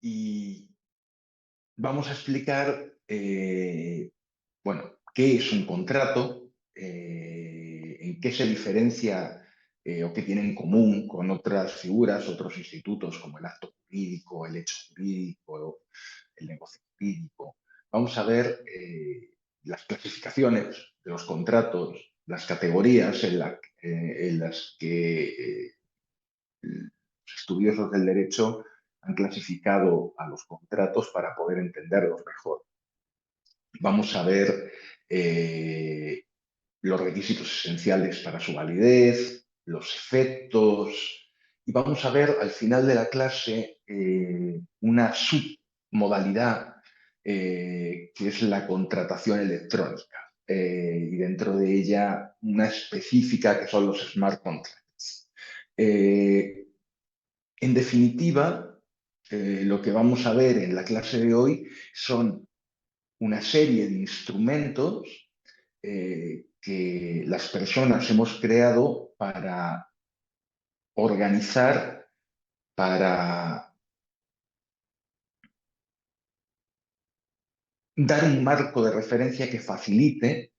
y vamos a explicar, bueno, qué es un contrato, en qué se diferencia o qué tiene en común con otras figuras, otros institutos como el acto jurídico, el hecho jurídico, el negocio jurídico. Vamos a ver las clasificaciones de los contratos, las categorías en las que los estudiosos del derecho han clasificado a los contratos para poder entenderlos mejor. Vamos a ver los requisitos esenciales para su validez, los efectos, y vamos a ver al final de la clase una submodalidad que es la contratación electrónica, y dentro de ella una específica que son los smart contracts. En definitiva, lo que vamos a ver en la clase de hoy son una serie de instrumentos que las personas hemos creado para organizar, para dar un marco de referencia que facilite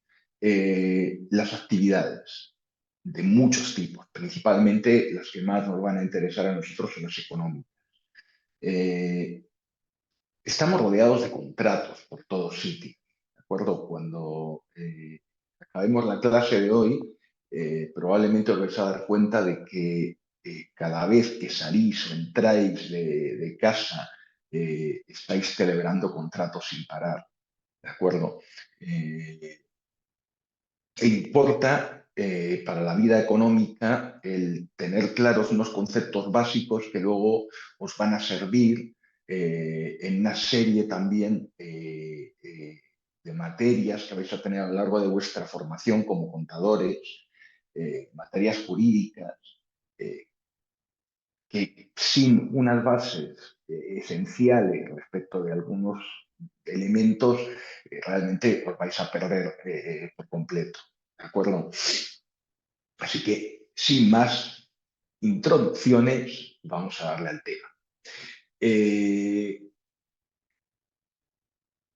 las actividades de muchos tipos, principalmente las que más nos van a interesar a nosotros son las económicas. Estamos rodeados de contratos por todos sitios, ¿de acuerdo? Cuando acabemos la clase de hoy, probablemente os vais a dar cuenta de que cada vez que salís o entráis de casa, estáis celebrando contratos sin parar, ¿de acuerdo? E importa para la vida económica el tener claros unos conceptos básicos que luego os van a servir en una serie también de materias que vais a tener a lo largo de vuestra formación como contadores, materias jurídicas, eh, que sin unas bases esenciales respecto de algunos elementos, realmente os vais a perder por completo. ¿De acuerdo? Así que, sin más introducciones, vamos a darle al tema.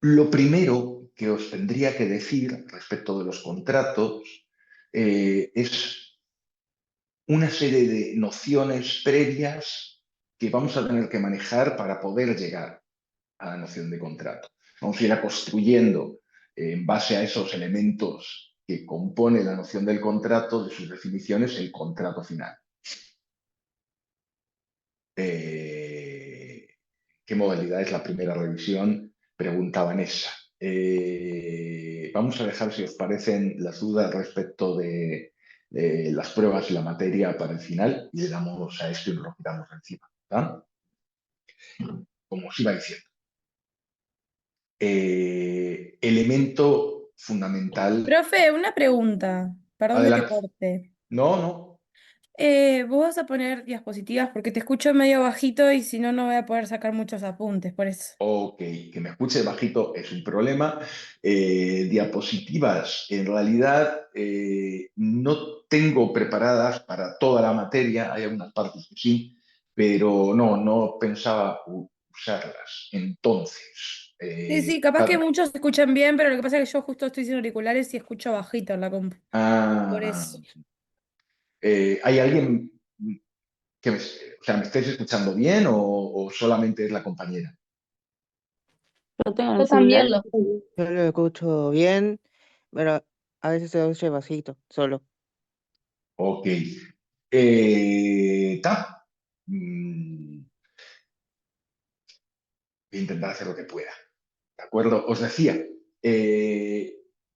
Lo primero que os tendría que decir respecto de los contratos es una serie de nociones previas que vamos a tener que manejar para poder llegar a la noción de contrato. Vamos a ir construyendo en base a esos elementos que compone la noción del contrato, de sus definiciones, el contrato final. ¿Qué modalidad es la primera revisión? Pregunta Vanessa. Vamos a dejar, si os parecen, las dudas respecto de las pruebas y la materia para el final y le damos a esto y nos lo quitamos encima. ¿Tá? Como os iba diciendo. Elemento fundamental. Profe, una pregunta, perdón que te Adelante. corte. No, no. Vos vas a poner diapositivas porque te escucho medio bajito y si no, no voy a poder sacar muchos apuntes, por eso. Ok, que me escuche bajito es un problema. Diapositivas, en realidad no tengo preparadas para toda la materia, hay algunas partes que sí, pero no pensaba usarlas. Entonces, Sí, sí, capaz que muchos se escuchan bien, pero lo que pasa es que yo justo estoy sin auriculares y escucho bajito en la compu. Por ah, eso. ¿hay alguien que o sea, me estáis escuchando bien o solamente es la compañera? Yo tengo el Yo celular, también lo. yo lo escucho bien, pero a veces se oye bajito, solo. Ok. Ta. Mm, Voy a intentar hacer lo que pueda. ¿De acuerdo? Os decía,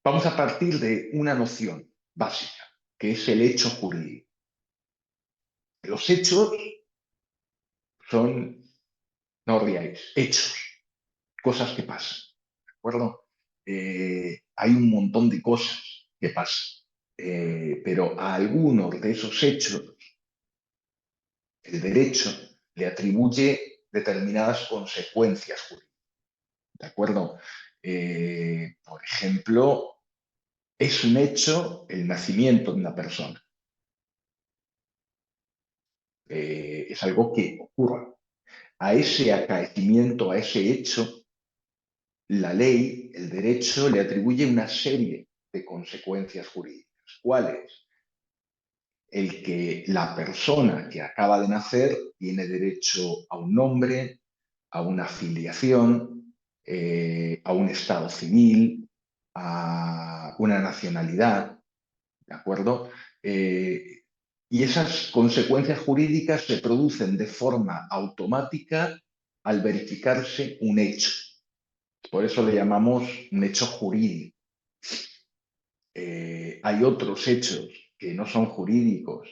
vamos a partir de una noción básica, que es el hecho jurídico. Los hechos son, no os riáis, hechos, cosas que pasan. ¿De acuerdo? Hay un montón de cosas que pasan, pero a algunos de esos hechos el derecho le atribuye determinadas consecuencias jurídicas. ¿De acuerdo? Por ejemplo, es un hecho el nacimiento de una persona. Es algo que ocurre. A ese acaecimiento, a ese hecho, la ley, el derecho, le atribuye una serie de consecuencias jurídicas. ¿Cuáles? El que la persona que acaba de nacer tiene derecho a un nombre, a una filiación, a un estado civil, a una nacionalidad, ¿de acuerdo? Y esas consecuencias jurídicas se producen de forma automática al verificarse un hecho. Por eso le llamamos un hecho jurídico. Hay otros hechos que no son jurídicos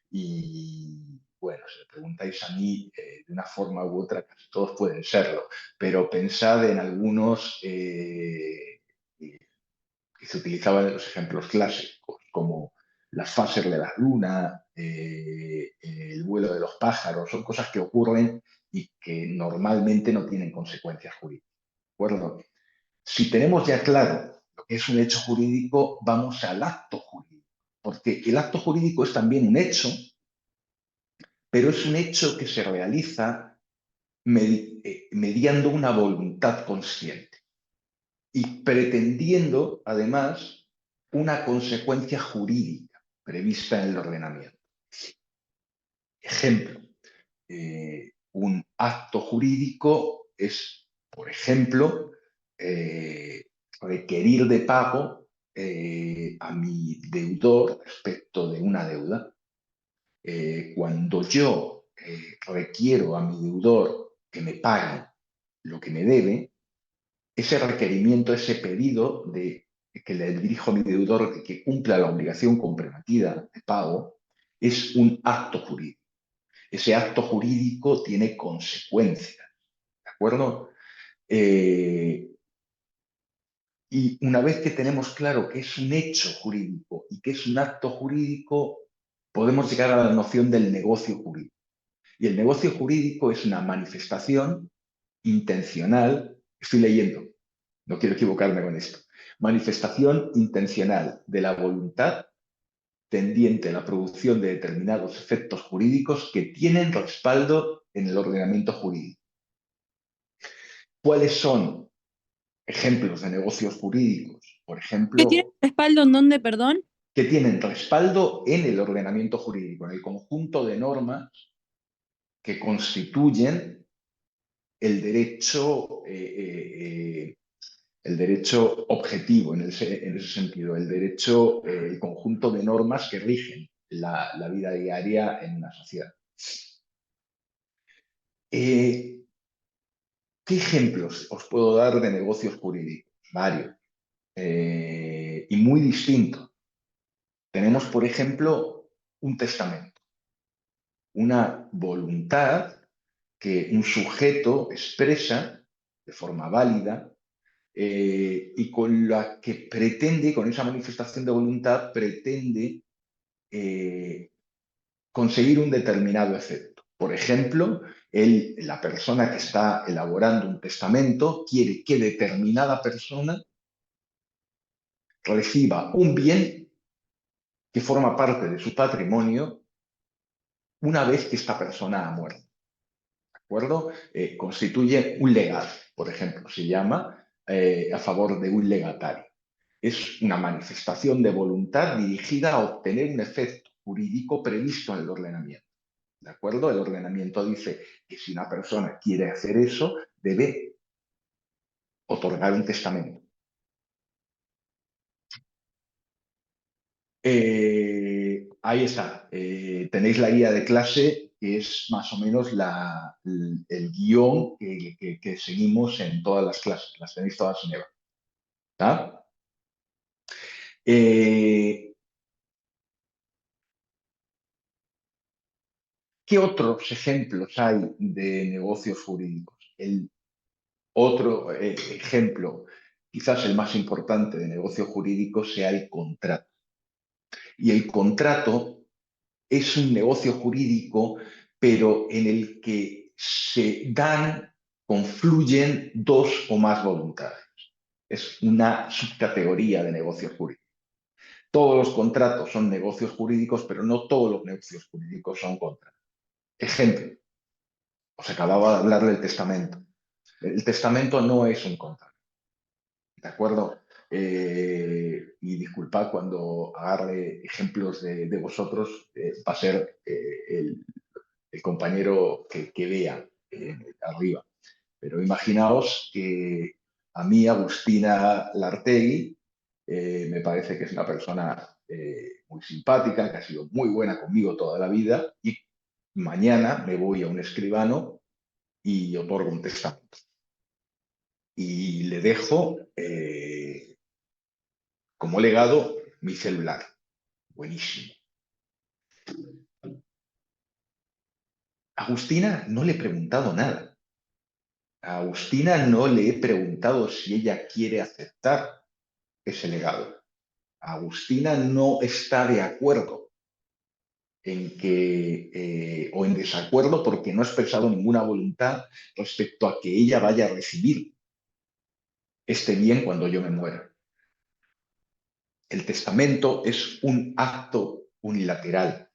y, bueno, si me preguntáis a mí, de una forma u otra, casi todos pueden serlo, pero pensad en algunos que se utilizaban en los ejemplos clásicos, como las fases de la luna, el vuelo de los pájaros, son cosas que ocurren y que normalmente no tienen consecuencias jurídicas. ¿De acuerdo? Si tenemos ya claro lo que es un hecho jurídico, vamos al acto jurídico, porque el acto jurídico es también un hecho, pero es un hecho que se realiza mediando una voluntad consciente y pretendiendo, además, una consecuencia jurídica prevista en el ordenamiento. Ejemplo, un acto jurídico es, por ejemplo, requerir de pago a mi deudor respecto de una deuda. Cuando yo requiero a mi deudor que me pague lo que me debe, ese requerimiento, ese pedido de que le dirijo a mi deudor de que cumpla la obligación comprometida de pago, es un acto jurídico. Ese acto jurídico tiene consecuencias, ¿de acuerdo? Y una vez que tenemos claro que es un hecho jurídico y que es un acto jurídico, podemos llegar a la noción del negocio jurídico. Y el negocio jurídico es una manifestación intencional, estoy leyendo, no quiero equivocarme con esto, manifestación intencional de la voluntad tendiente a la producción de determinados efectos jurídicos que tienen respaldo en el ordenamiento jurídico. ¿Cuáles son ejemplos de negocios jurídicos? Por ¿Qué tiene ejemplo, respaldo en dónde, perdón? que tienen respaldo en el ordenamiento jurídico, en el conjunto de normas que constituyen el derecho, el derecho objetivo en ese sentido, el derecho, el conjunto de normas que rigen la vida diaria en una sociedad. ¿Qué ejemplos os puedo dar de negocios jurídicos? Varios. Y muy distintos. Tenemos, por ejemplo, un testamento, una voluntad que un sujeto expresa de forma válida y con la que pretende, con esa manifestación de voluntad, pretende conseguir un determinado efecto. Por ejemplo, la persona que está elaborando un testamento quiere que determinada persona reciba un bien que forma parte de su patrimonio una vez que esta persona ha muerto. ¿De acuerdo? Constituye un legado, por ejemplo, se llama a favor de un legatario. Es una manifestación de voluntad dirigida a obtener un efecto jurídico previsto en el ordenamiento. ¿De acuerdo? El ordenamiento dice que si una persona quiere hacer eso, debe otorgar un testamento. Ahí está. Tenéis la guía de clase, que es más o menos el guión que seguimos en todas las clases. Las tenéis todas en EVA. ¿Está? ¿Qué otros ejemplos hay de negocios jurídicos? El otro ejemplo, quizás el más importante de negocio jurídico, sea el contrato. Y el contrato es un negocio jurídico, pero en el que se dan, confluyen dos o más voluntades. Es una subcategoría de negocio jurídico. Todos los contratos son negocios jurídicos, pero no todos los negocios jurídicos son contratos. Ejemplo, Os acababa de hablar del testamento. El testamento no es un contrato, ¿de acuerdo? Y disculpad cuando agarre ejemplos de vosotros, va a ser el compañero que vea arriba. Pero imaginaos que a mí, Agustina Lartegui, me parece que es una persona muy simpática, que ha sido muy buena conmigo toda la vida, y mañana me voy a un escribano y otorgo un testamento. Y le dejo como legado mi celular. Buenísimo. A Agustina no le he preguntado nada. A Agustina no le he preguntado si ella quiere aceptar ese legado. Agustina no está de acuerdo en que, o en desacuerdo porque no ha expresado ninguna voluntad respecto a que ella vaya a recibir este bien cuando yo me muera. El testamento es un acto unilateral,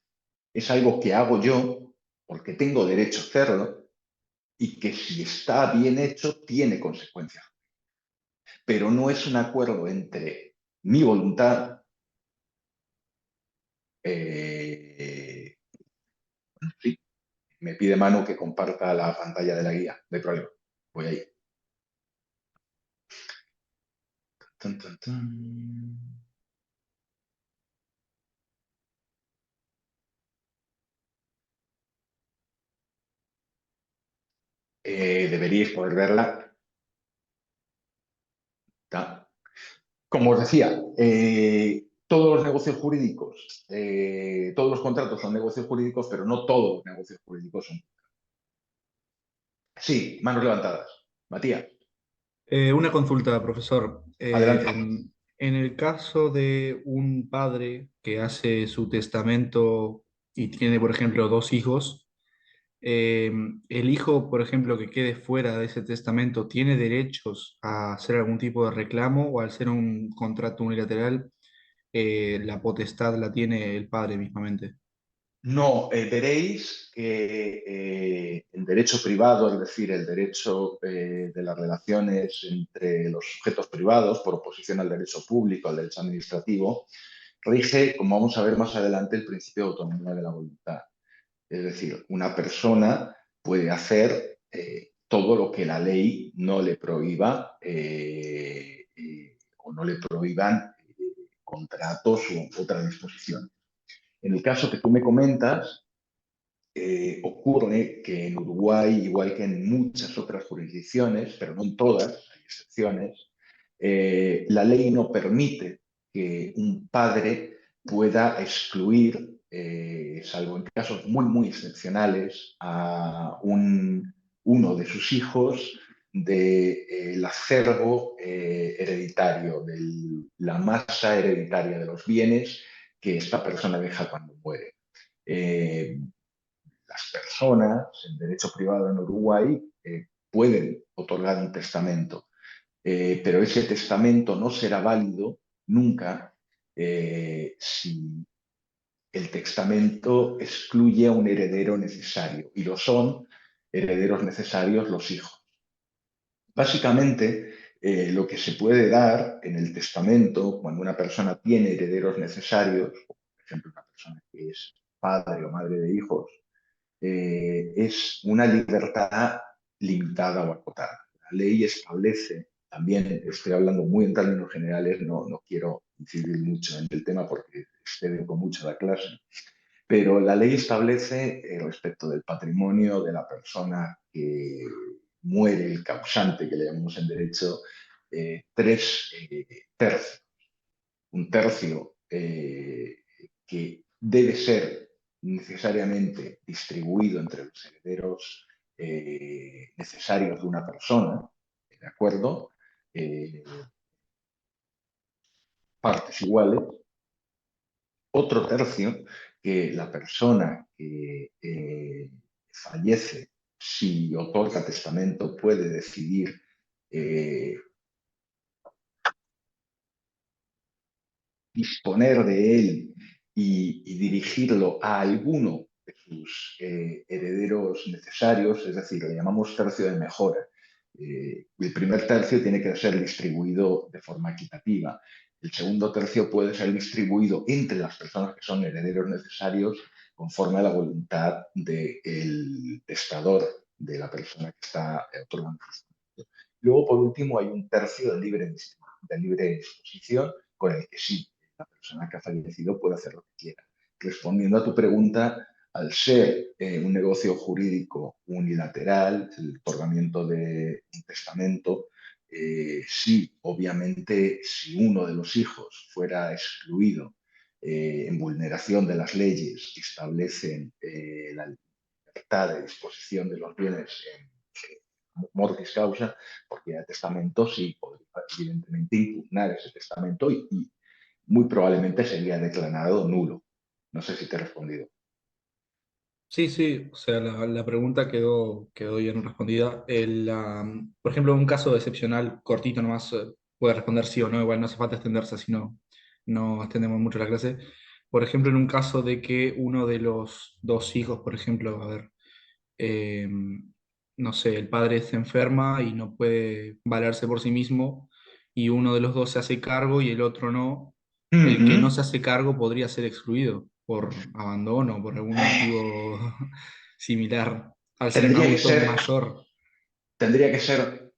es algo que hago yo porque tengo derecho a hacerlo y que si está bien hecho tiene consecuencias. Pero no es un acuerdo entre mi voluntad, sí, me pide Manu que comparta la pantalla de la guía, no hay problema, voy ahí. Tun, tun, tun. Deberíais poder verla. ¿Tá? Como os decía, todos los negocios jurídicos, todos los contratos son negocios jurídicos, pero no todos los negocios jurídicos son. Sí, manos levantadas. Matías, Una consulta, profesor. adelante. En el caso de un padre que hace su testamento y tiene, por ejemplo, dos hijos, eh, el hijo, por ejemplo, que quede fuera de ese testamento, ¿tiene derechos a hacer algún tipo de reclamo o al ser un contrato unilateral, la potestad la tiene el padre mismamente? No, veréis que el derecho privado, es decir, el derecho de las relaciones entre los sujetos privados, por oposición al derecho público, al derecho administrativo, rige, como vamos a ver más adelante, el principio de autonomía de la voluntad. Es decir, una persona puede hacer todo lo que la ley no le prohíba o no le prohíban contratos u otras disposiciones. En el caso que tú me comentas, ocurre que en Uruguay, igual que en muchas otras jurisdicciones, pero no en todas, hay excepciones, la ley no permite que un padre pueda excluir, salvo en casos muy, muy excepcionales, a uno de sus hijos del acervo hereditario, de la masa hereditaria de los bienes que esta persona deja cuando muere. Las personas en derecho privado en Uruguay pueden otorgar un testamento, pero ese testamento no será válido nunca si el testamento excluye a un heredero necesario, y lo son herederos necesarios los hijos. Básicamente, lo que se puede dar en el testamento cuando una persona tiene herederos necesarios, por ejemplo, una persona que es padre o madre de hijos, es una libertad limitada o acotada. La ley establece, también estoy hablando muy en términos generales, no quiero incidir mucho en el tema porque excede con mucho la clase, pero la ley establece respecto del patrimonio de la persona que muere, el causante que le llamamos en derecho, tres tercios. Un tercio que debe ser necesariamente distribuido entre los herederos necesarios de una persona, ¿de acuerdo? Partes iguales. Otro tercio que la persona que fallece, si otorga testamento, puede decidir disponer de él y dirigirlo a alguno de sus herederos necesarios, es decir, le llamamos tercio de mejora. El primer tercio tiene que ser distribuido de forma equitativa. El segundo tercio puede ser distribuido entre las personas que son herederos necesarios conforme a la voluntad del testador, de la persona que está otorgando el testamento. Luego, por último, hay un tercio de libre disposición con el que sí, la persona que ha fallecido puede hacer lo que quiera. Respondiendo a tu pregunta, al ser un negocio jurídico unilateral, el otorgamiento de un testamento, sí, obviamente, si uno de los hijos fuera excluido en vulneración de las leyes que establecen la libertad de disposición de los bienes en mortis causa, porque el testamento sí podría evidentemente impugnar ese testamento y muy probablemente sería declarado nulo. No sé si te he respondido. Sí, sí, o sea, la pregunta quedó bien respondida. Por ejemplo, un caso excepcional, cortito nomás, puede responder sí o no, igual no hace falta extenderse, si no, no extendemos mucho la clase. Por ejemplo, en un caso de que uno de los dos hijos, por ejemplo, a ver, eh, no sé, el padre se enferma y no puede valerse por sí mismo, y uno de los dos se hace cargo y el otro no, el que no se hace cargo podría ser excluido por abandono, por algún motivo similar, al ser un Tendría que adulto ser, mayor. tendría que ser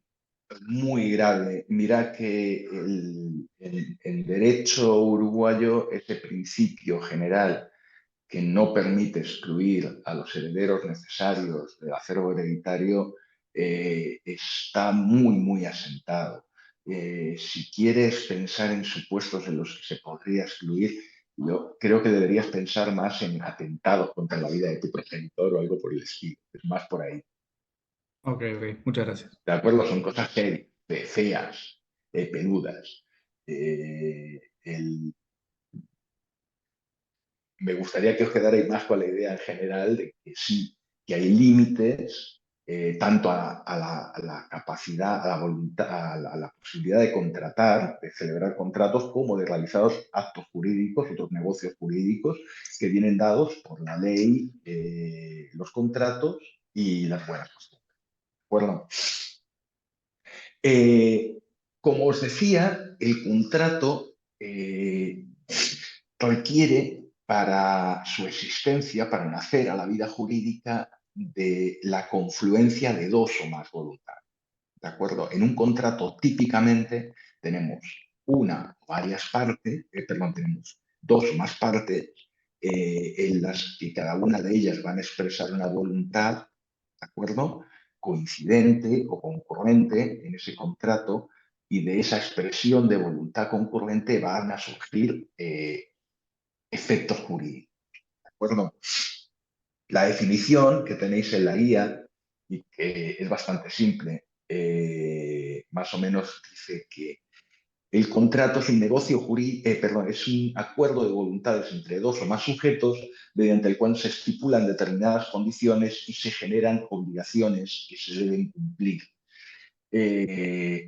muy grave. Mira que el derecho uruguayo, ese principio general que no permite excluir a los herederos necesarios del acervo hereditario, está muy, muy asentado. Si quieres pensar en supuestos en los que se podría excluir, yo creo que deberías pensar más en atentados contra la vida de tu progenitor o algo por el estilo. Es más por ahí. Ok, ok, muchas gracias. ¿De acuerdo? Son cosas serias, feas, peludas. Me gustaría que os quedarais más con la idea en general de que sí, que hay límites tanto a la capacidad, a la voluntad, a la posibilidad de contratar, de celebrar contratos, como de realizar actos jurídicos, otros negocios jurídicos que vienen dados por la ley, los contratos y las buenas costumbres. ¿De acuerdo? Eh, Como os decía, el contrato requiere para su existencia, para nacer a la vida jurídica, de la confluencia de dos o más voluntades. ¿De acuerdo? En un contrato típicamente tenemos una o varias partes, tenemos dos o más partes en las que cada una de ellas van a expresar una voluntad, ¿de acuerdo? Coincidente o concurrente en ese contrato, y de esa expresión de voluntad concurrente van a surgir efectos jurídicos. ¿De acuerdo? La definición que tenéis en la guía, y que es bastante simple, más o menos dice que el contrato es un negocio jurídico, es un acuerdo de voluntades entre dos o más sujetos mediante el cual se estipulan determinadas condiciones y se generan obligaciones que se deben cumplir.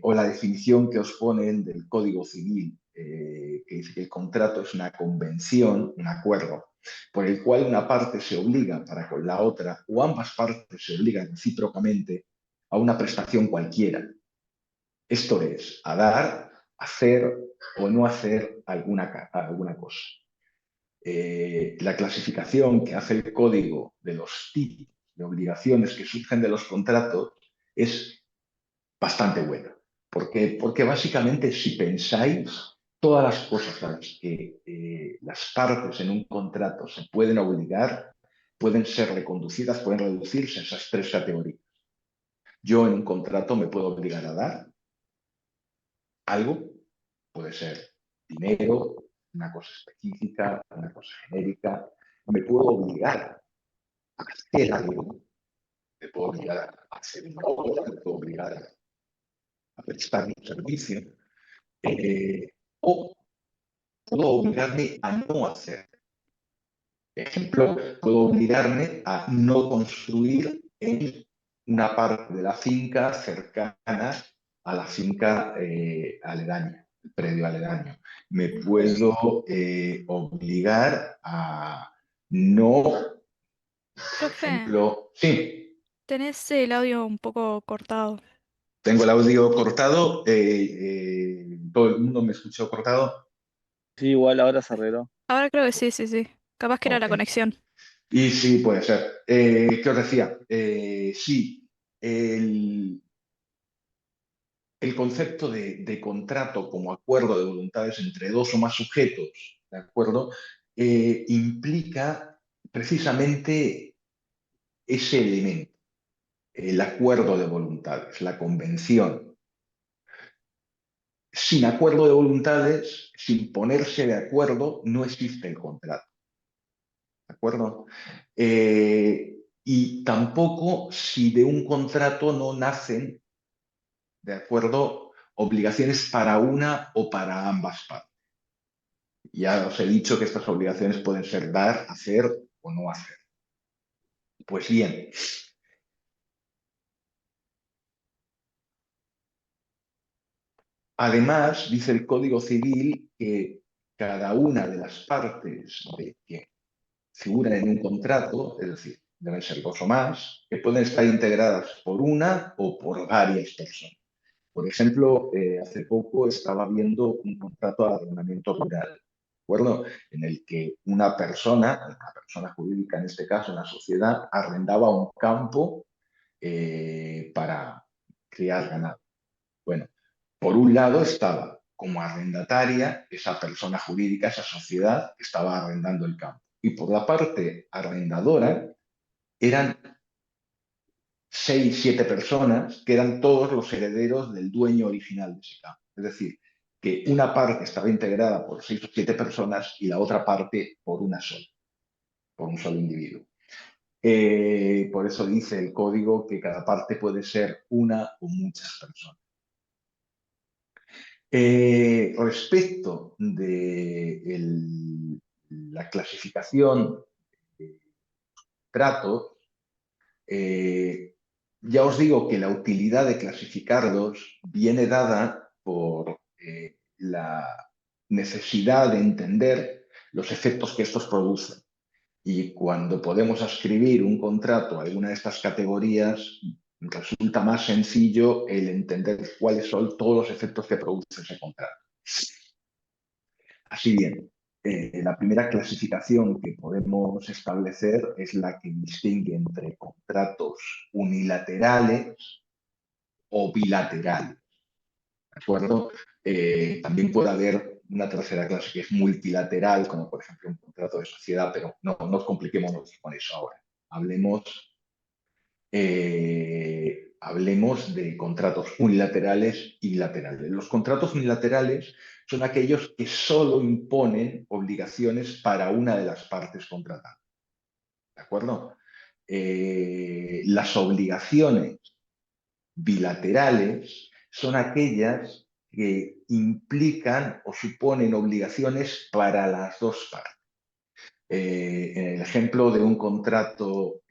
O la definición que os ponen del Código Civil, que dice que el contrato es una convención, un acuerdo, por el cual una parte se obliga para con la otra, o ambas partes se obligan recíprocamente a una prestación cualquiera. Esto es, a dar, hacer o no hacer alguna cosa. La clasificación que hace el código de los tipos de obligaciones que surgen de los contratos es bastante buena. Porque básicamente, si pensáis, todas las cosas a las que las partes en un contrato se pueden obligar pueden ser reconducidas, pueden reducirse a esas tres categorías. Yo en un contrato me puedo obligar a dar algo, puede ser dinero, una cosa específica, una cosa genérica. Me puedo obligar a hacer algo, me puedo obligar a hacer una obra, me puedo obligar a prestar un servicio, o puedo obligarme a no hacer. Por ejemplo, puedo obligarme a no construir en una parte de la finca cercana a la finca aledaña, el predio aledaño. Me puedo obligar a no Por Profe, ejemplo, sí, tenés el audio un poco cortado. tengo el audio cortado, todo el mundo me escuchó cortado. Sí, igual ahora se arregló. Ahora creo que sí, sí, sí. Capaz que era la Ok. conexión. Y sí, puede ser. ¿Qué os decía? Sí, el, el concepto de contrato como acuerdo de voluntades entre dos o más sujetos, ¿de acuerdo? Implica precisamente ese elemento, el acuerdo de voluntades, la convención. Sin acuerdo de voluntades, sin ponerse de acuerdo, no existe el contrato, ¿de acuerdo? Y tampoco si de un contrato no nacen, ¿de acuerdo?, obligaciones para una o para ambas partes. Ya os he dicho que estas obligaciones pueden ser dar, hacer o no hacer. Pues bien, además dice el Código Civil que cada una de las partes que figuran en un contrato, es decir, deben ser dos o más, que pueden estar integradas por una o por varias personas. Por ejemplo, hace poco estaba viendo un contrato de arrendamiento rural, ¿de acuerdo? En el que una persona jurídica en este caso, una sociedad, arrendaba un campo para criar ganado. Bueno, por un lado estaba como arrendataria esa persona jurídica, esa sociedad que estaba arrendando el campo. Y por la parte arrendadora eran 6, 7 personas que eran todos los herederos del dueño original de ese campo. Es decir, que una parte estaba integrada por 6 o 7 personas y la otra parte por una sola, por un solo individuo. Por eso dice el código que cada parte puede ser una o muchas personas. Respecto de la clasificación de tratos, ya os digo que la utilidad de clasificarlos viene dada por la necesidad de entender los efectos que estos producen. Y cuando podemos ascribir un contrato a alguna de estas categorías, resulta más sencillo el entender cuáles son todos los efectos que produce ese contrato. Así bien, la primera clasificación que podemos establecer es la que distingue entre contratos unilaterales o bilaterales, ¿de acuerdo? También puede haber una tercera clase que es multilateral, como por ejemplo un contrato de sociedad, pero no nos compliquemos con eso ahora. Hablemos de contratos unilaterales y bilaterales. Los contratos unilaterales son aquellos que solo imponen obligaciones para una de las partes contratantes. ¿De acuerdo? Las obligaciones bilaterales son aquellas que implican o suponen obligaciones para las dos partes. En el ejemplo de un contrato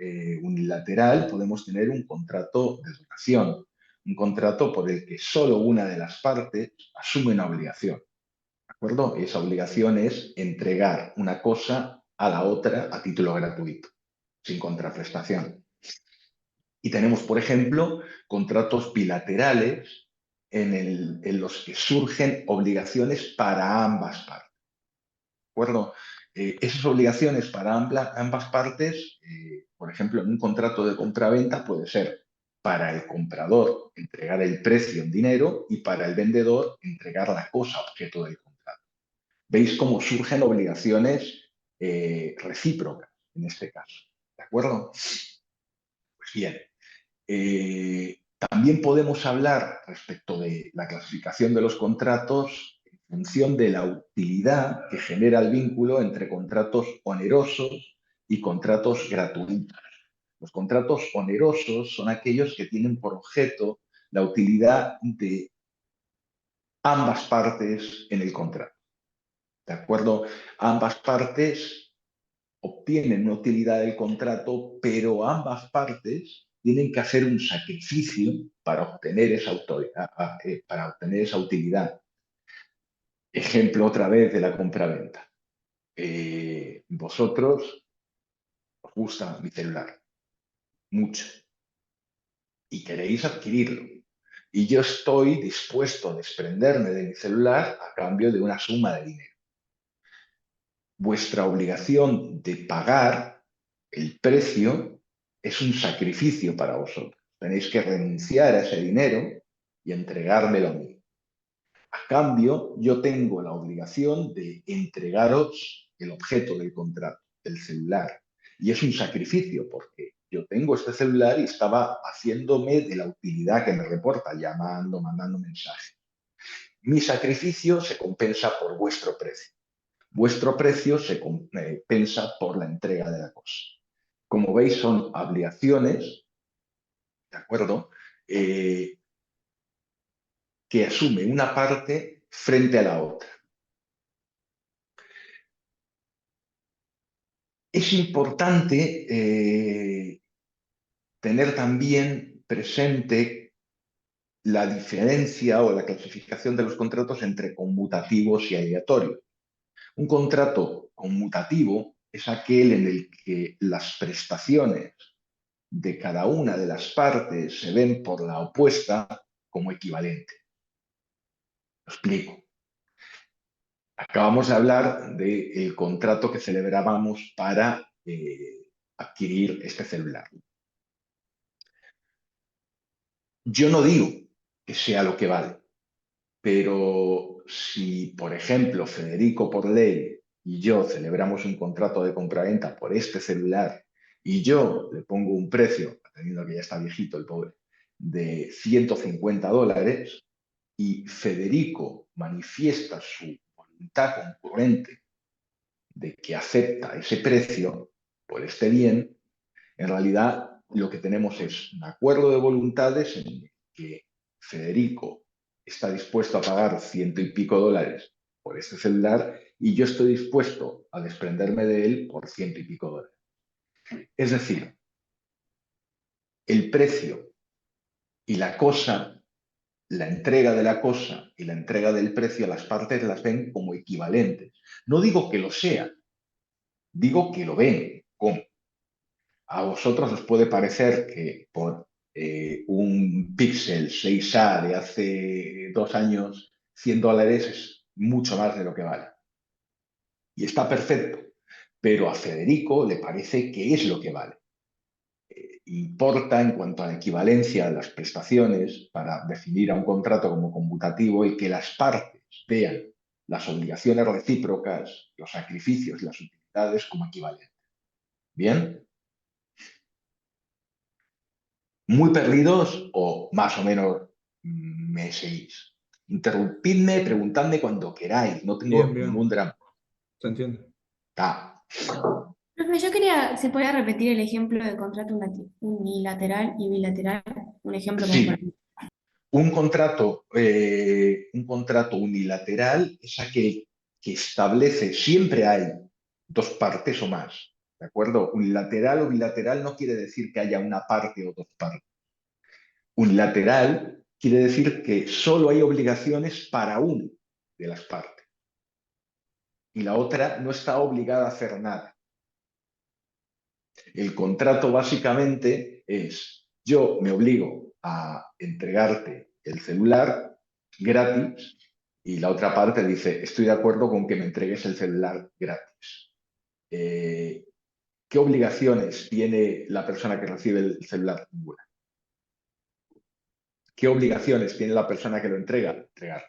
unilateral podemos tener un contrato de donación, un contrato por el que solo una de las partes asume una obligación, ¿de acuerdo? Y esa obligación es entregar una cosa a la otra a título gratuito, sin contraprestación. Y tenemos, por ejemplo, contratos bilaterales en los que surgen obligaciones para ambas partes. ¿De acuerdo? Esas obligaciones para ambas partes, por ejemplo, en un contrato de compraventa puede ser para el comprador entregar el precio en dinero y para el vendedor entregar la cosa objeto del contrato. ¿Veis cómo surgen obligaciones recíprocas en este caso? ¿De acuerdo? Pues bien, también podemos hablar respecto de la clasificación de los contratos en función de la utilidad que genera el vínculo entre contratos onerosos y contratos gratuitos. Los contratos onerosos son aquellos que tienen por objeto la utilidad de ambas partes en el contrato. ¿De acuerdo? Ambas partes obtienen una utilidad del contrato, pero ambas partes tienen que hacer un sacrificio para obtener esa utilidad. Ejemplo otra vez de la compraventa. Vosotros os os gusta mi celular, mucho, y queréis adquirirlo. Y yo estoy dispuesto a desprenderme de mi celular a cambio de una suma de dinero. Vuestra obligación de pagar el precio es un sacrificio para vosotros. Tenéis que renunciar a ese dinero y entregármelo a mí. A cambio, yo tengo la obligación de entregaros el objeto del contrato, el celular. Y es un sacrificio porque yo tengo este celular y estaba haciéndome de la utilidad que me reporta, llamando, mandando mensajes. Mi sacrificio se compensa por vuestro precio. Vuestro precio se compensa por la entrega de la cosa. Como veis, son obligaciones, ¿de acuerdo? Que asume una parte frente a la otra. Es importante tener también presente la diferencia o la clasificación de los contratos entre conmutativos y aleatorios. Un contrato conmutativo es aquel en el que las prestaciones de cada una de las partes se ven por la opuesta como equivalente. Lo explico. Acabamos de hablar del contrato que celebrábamos para adquirir este celular. Yo no digo que sea lo que vale, pero si, por ejemplo, Federico por ley y yo celebramos un contrato de compraventa por este celular y yo le pongo un precio, teniendo que ya está viejito el pobre, de $150 y Federico manifiesta su voluntad concurrente de que acepta ese precio por este bien, en realidad lo que tenemos es un acuerdo de voluntades en el que Federico está dispuesto a pagar $100 y pico por este celular y yo estoy dispuesto a desprenderme de él por $100 y pico. Es decir, el precio y la cosa, la entrega de la cosa y la entrega del precio, las partes las ven como equivalentes. No digo que lo sean, digo que lo ven como. A vosotros os puede parecer que por un Pixel 6A de hace 2 años, $100 es mucho más de lo que vale. Y está perfecto, pero a Federico le parece que es lo que vale. Importa en cuanto a la equivalencia de las prestaciones para definir a un contrato como conmutativo y que las partes vean las obligaciones recíprocas, los sacrificios y las utilidades como equivalentes. ¿Bien? ¿Muy perdidos o más o menos me seguís? Interrumpidme, preguntadme cuando queráis, no tengo Bien, ningún bien, drama. se entiende. Está. Profe, yo quería, ¿se podía repetir el ejemplo de contrato unilateral y bilateral? Un ejemplo como para... Sí, un contrato unilateral es aquel que establece, siempre hay dos partes o más, ¿de acuerdo? Unilateral o bilateral no quiere decir que haya una parte o dos partes. Unilateral quiere decir que solo hay obligaciones para una de las partes y la otra no está obligada a hacer nada. El contrato básicamente es, yo me obligo a entregarte el celular gratis y la otra parte dice, estoy de acuerdo con que me entregues el celular gratis. ¿Qué obligaciones tiene la persona que recibe el celular? Ninguna. ¿Qué obligaciones tiene la persona que lo entrega? Entregar.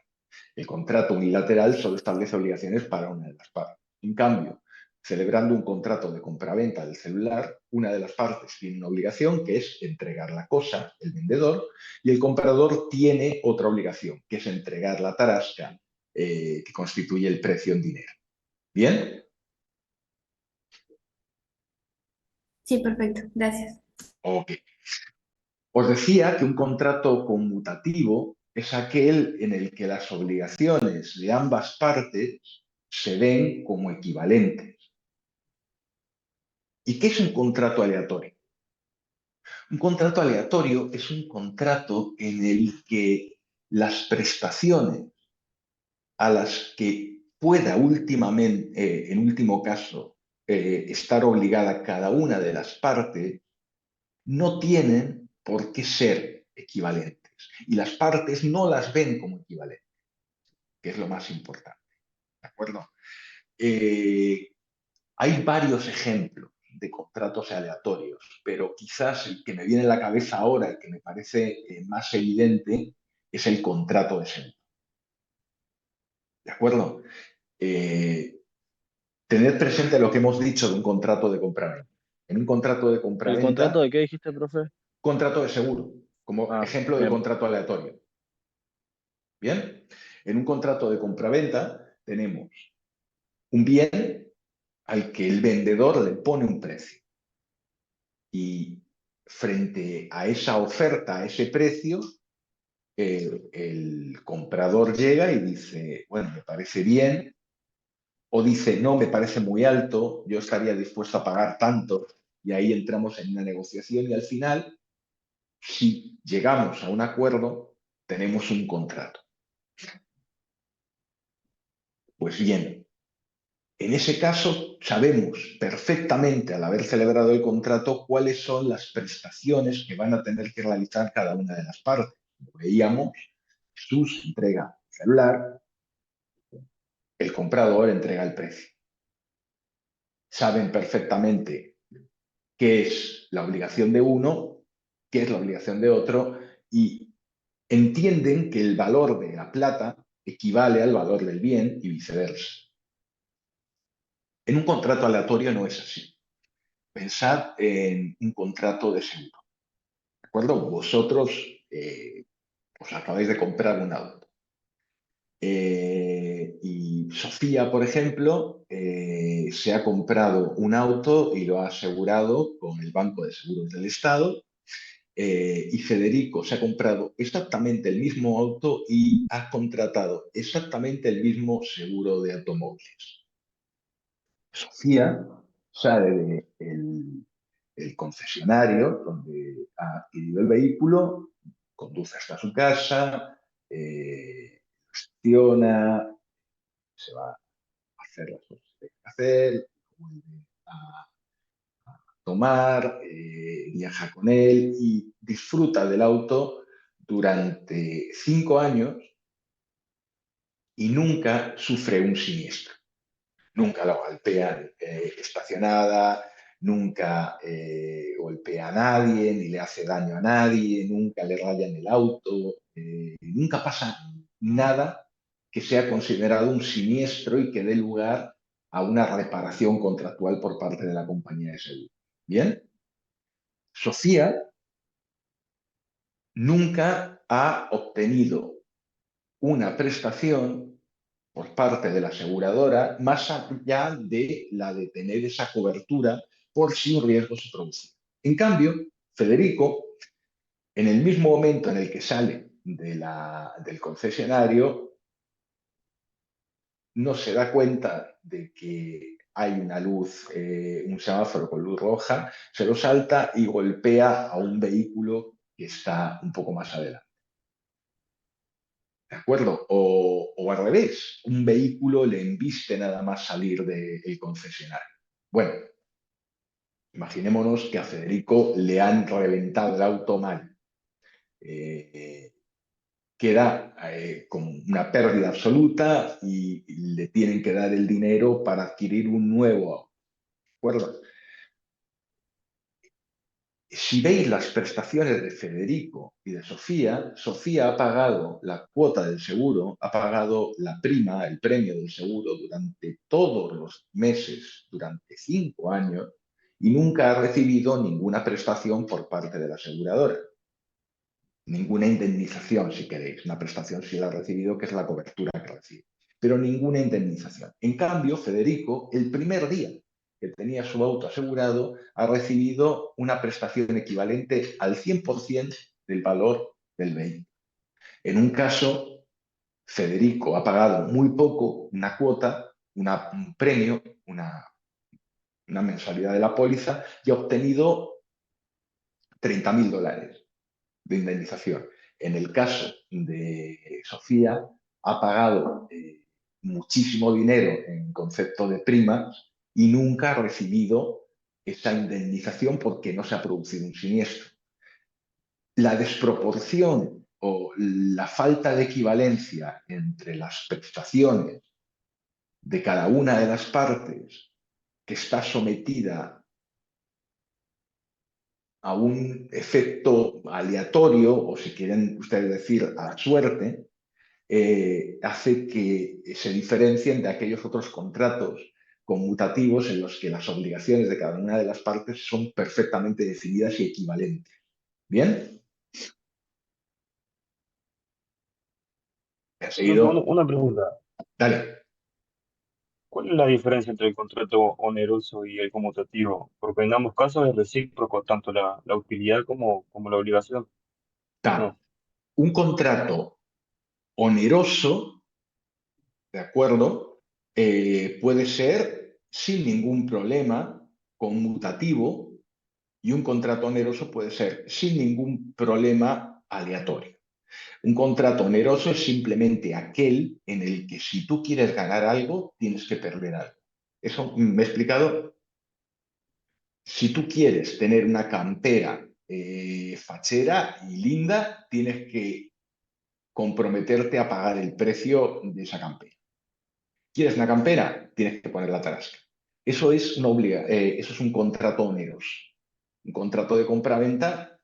El contrato unilateral solo establece obligaciones para una de las partes. En cambio, celebrando un contrato de compraventa del celular, una de las partes tiene una obligación que es entregar la cosa, el vendedor, y el comprador tiene otra obligación, que es entregar la tarasca que constituye el precio en dinero. ¿Bien? Sí, perfecto, gracias. Ok. Os decía que un contrato conmutativo es aquel en el que las obligaciones de ambas partes se ven como equivalentes. ¿Y qué es un contrato aleatorio? Un contrato aleatorio es un contrato en el que las prestaciones a las que pueda últimamente, en último caso, estar obligada cada una de las partes, no tienen por qué ser equivalentes. Y las partes no las ven como equivalentes, que es lo más importante. ¿De acuerdo? Hay varios ejemplos de contratos aleatorios, pero quizás el que me viene a la cabeza ahora y que me parece más evidente es el contrato de seguro. ¿De acuerdo? Tener presente lo que hemos dicho de un contrato de compraventa. En un contrato de ¿El compraventa, contrato de qué dijiste, profe? contrato de seguro, como Ah, ejemplo de bien. contrato aleatorio. ¿Bien? En un contrato de compraventa tenemos un bien al que el vendedor le pone un precio. Y frente a esa oferta, a ese precio, el comprador llega y dice, bueno, me parece bien, o dice, no, me parece muy alto, yo estaría dispuesto a pagar tanto, y ahí entramos en una negociación y al final, si llegamos a un acuerdo, tenemos un contrato. Pues bien, en ese caso sabemos perfectamente, al haber celebrado el contrato, cuáles son las prestaciones que van a tener que realizar cada una de las partes. Como veíamos, Jesús entrega el celular, el comprador entrega el precio. Saben perfectamente qué es la obligación de uno, qué es la obligación de otro, y entienden que el valor de la plata equivale al valor del bien y viceversa. En un contrato aleatorio no es así. Pensad en un contrato de seguro. ¿De acuerdo? Vosotros os acabáis de comprar un auto. Y Sofía, por ejemplo, se ha comprado un auto y lo ha asegurado con el Banco de Seguros del Estado. Y Federico se ha comprado exactamente el mismo auto y ha contratado exactamente el mismo seguro de automóviles. Sofía sale del concesionario donde ha adquirido el vehículo, conduce hasta su casa, lo estaciona, se va a hacer las cosas que tiene que hacer, vuelve a tomar, viaja con él y disfruta del auto durante 5 años y nunca sufre un siniestro. Nunca la golpean estacionada, nunca golpea a nadie, ni le hace daño a nadie, nunca le rayan el auto, nunca pasa nada que sea considerado un siniestro y que dé lugar a una reparación contractual por parte de la compañía de seguro. ¿Bien? Sofía nunca ha obtenido una prestación por parte de la aseguradora más allá de la de tener esa cobertura por si un riesgo se produce. En cambio, Federico, en el mismo momento en el que sale del concesionario, no se da cuenta de que hay una luz, un semáforo con luz roja, se lo salta y golpea a un vehículo que está un poco más adelante. ¿De acuerdo? O al revés, un vehículo le embiste nada más salir del concesionario. Bueno, imaginémonos que a Federico le han reventado el auto mal. Queda con una pérdida absoluta y le tienen que dar el dinero para adquirir un nuevo auto. ¿De acuerdo? Si veis las prestaciones de Federico y de Sofía, Sofía ha pagado la cuota del seguro, ha pagado la prima, el premio del seguro durante todos los meses, durante 5 años, y nunca ha recibido ninguna prestación por parte de la aseguradora. Ninguna indemnización, si queréis. Una prestación sí la ha recibido, que es la cobertura que recibe. Pero ninguna indemnización. En cambio, Federico, el primer día que tenía su auto asegurado, ha recibido una prestación equivalente al 100% del valor del vehículo. En un caso, Federico ha pagado muy poco, una cuota, un premio, una mensualidad de la póliza, y ha obtenido $30.000 de indemnización. En el caso de Sofía, ha pagado muchísimo dinero en concepto de primas y nunca ha recibido esa indemnización porque no se ha producido un siniestro. La desproporción o la falta de equivalencia entre las prestaciones de cada una de las partes que está sometida a un efecto aleatorio, o si quieren ustedes decir, a la suerte, hace que se diferencien de aquellos otros contratos conmutativos en los que las obligaciones de cada una de las partes son perfectamente definidas y equivalentes. ¿Bien? ¿Me has Entonces, seguido? una pregunta. Dale. ¿Cuál es la diferencia entre el contrato oneroso y el conmutativo? Porque en ambos casos es recíproco tanto la utilidad como la obligación, ¿o Claro. no? Un contrato oneroso, ¿de acuerdo? Puede ser sin ningún problema conmutativo y un contrato oneroso puede ser sin ningún problema aleatorio. Un contrato oneroso es simplemente aquel en el que si tú quieres ganar algo, tienes que perder algo. ¿Eso me he explicado? Si tú quieres tener una campera fachera y linda, tienes que comprometerte a pagar el precio de esa campera. ¿Quieres una campera? Tienes que poner la tarasca. Eso es, eso es un contrato oneroso. Un contrato de compra-venta,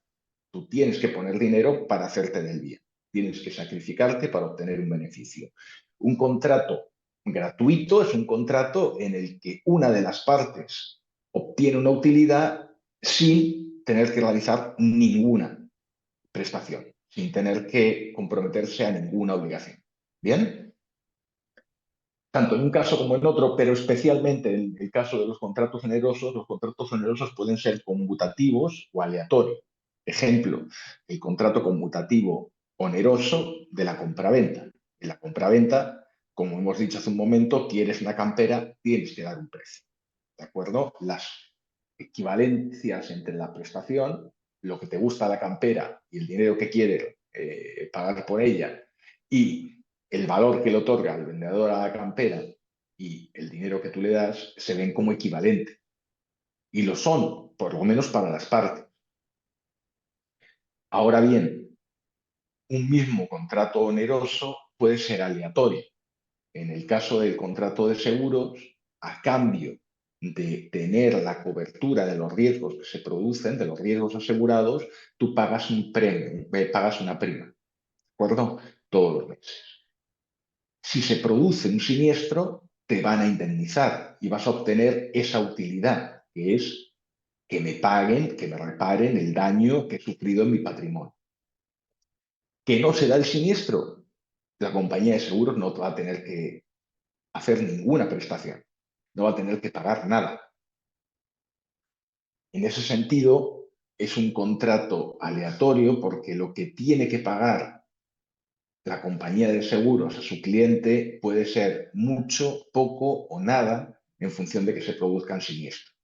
tú tienes que poner dinero para hacerte del bien. Tienes que sacrificarte para obtener un beneficio. Un contrato gratuito es un contrato en el que una de las partes obtiene una utilidad sin tener que realizar ninguna prestación, sin tener que comprometerse a ninguna obligación. ¿Bien? Tanto en un caso como en otro, pero especialmente en el caso de los contratos onerosos pueden ser conmutativos o aleatorios. Ejemplo, el contrato conmutativo oneroso de la compraventa. En la compraventa, como hemos dicho hace un momento, quieres una campera, tienes que dar un precio. ¿De acuerdo? Las equivalencias entre la prestación, lo que te gusta la campera y el dinero que quieres pagar por ella, y el valor que le otorga el vendedor a la campera y el dinero que tú le das se ven como equivalentes. Y lo son, por lo menos para las partes. Ahora bien, un mismo contrato oneroso puede ser aleatorio. En el caso del contrato de seguros, a cambio de tener la cobertura de los riesgos que se producen, de los riesgos asegurados, tú pagas un premio, pagas una prima, ¿de acuerdo? Todos los meses. Si se produce un siniestro, te van a indemnizar y vas a obtener esa utilidad, que es que me paguen, que me reparen el daño que he sufrido en mi patrimonio. Que no se da el siniestro, la compañía de seguros no va a tener que hacer ninguna prestación, no va a tener que pagar nada. En ese sentido, es un contrato aleatorio porque lo que tiene que pagar la compañía de seguros a su cliente puede ser mucho, poco o nada en función de que se produzcan siniestros.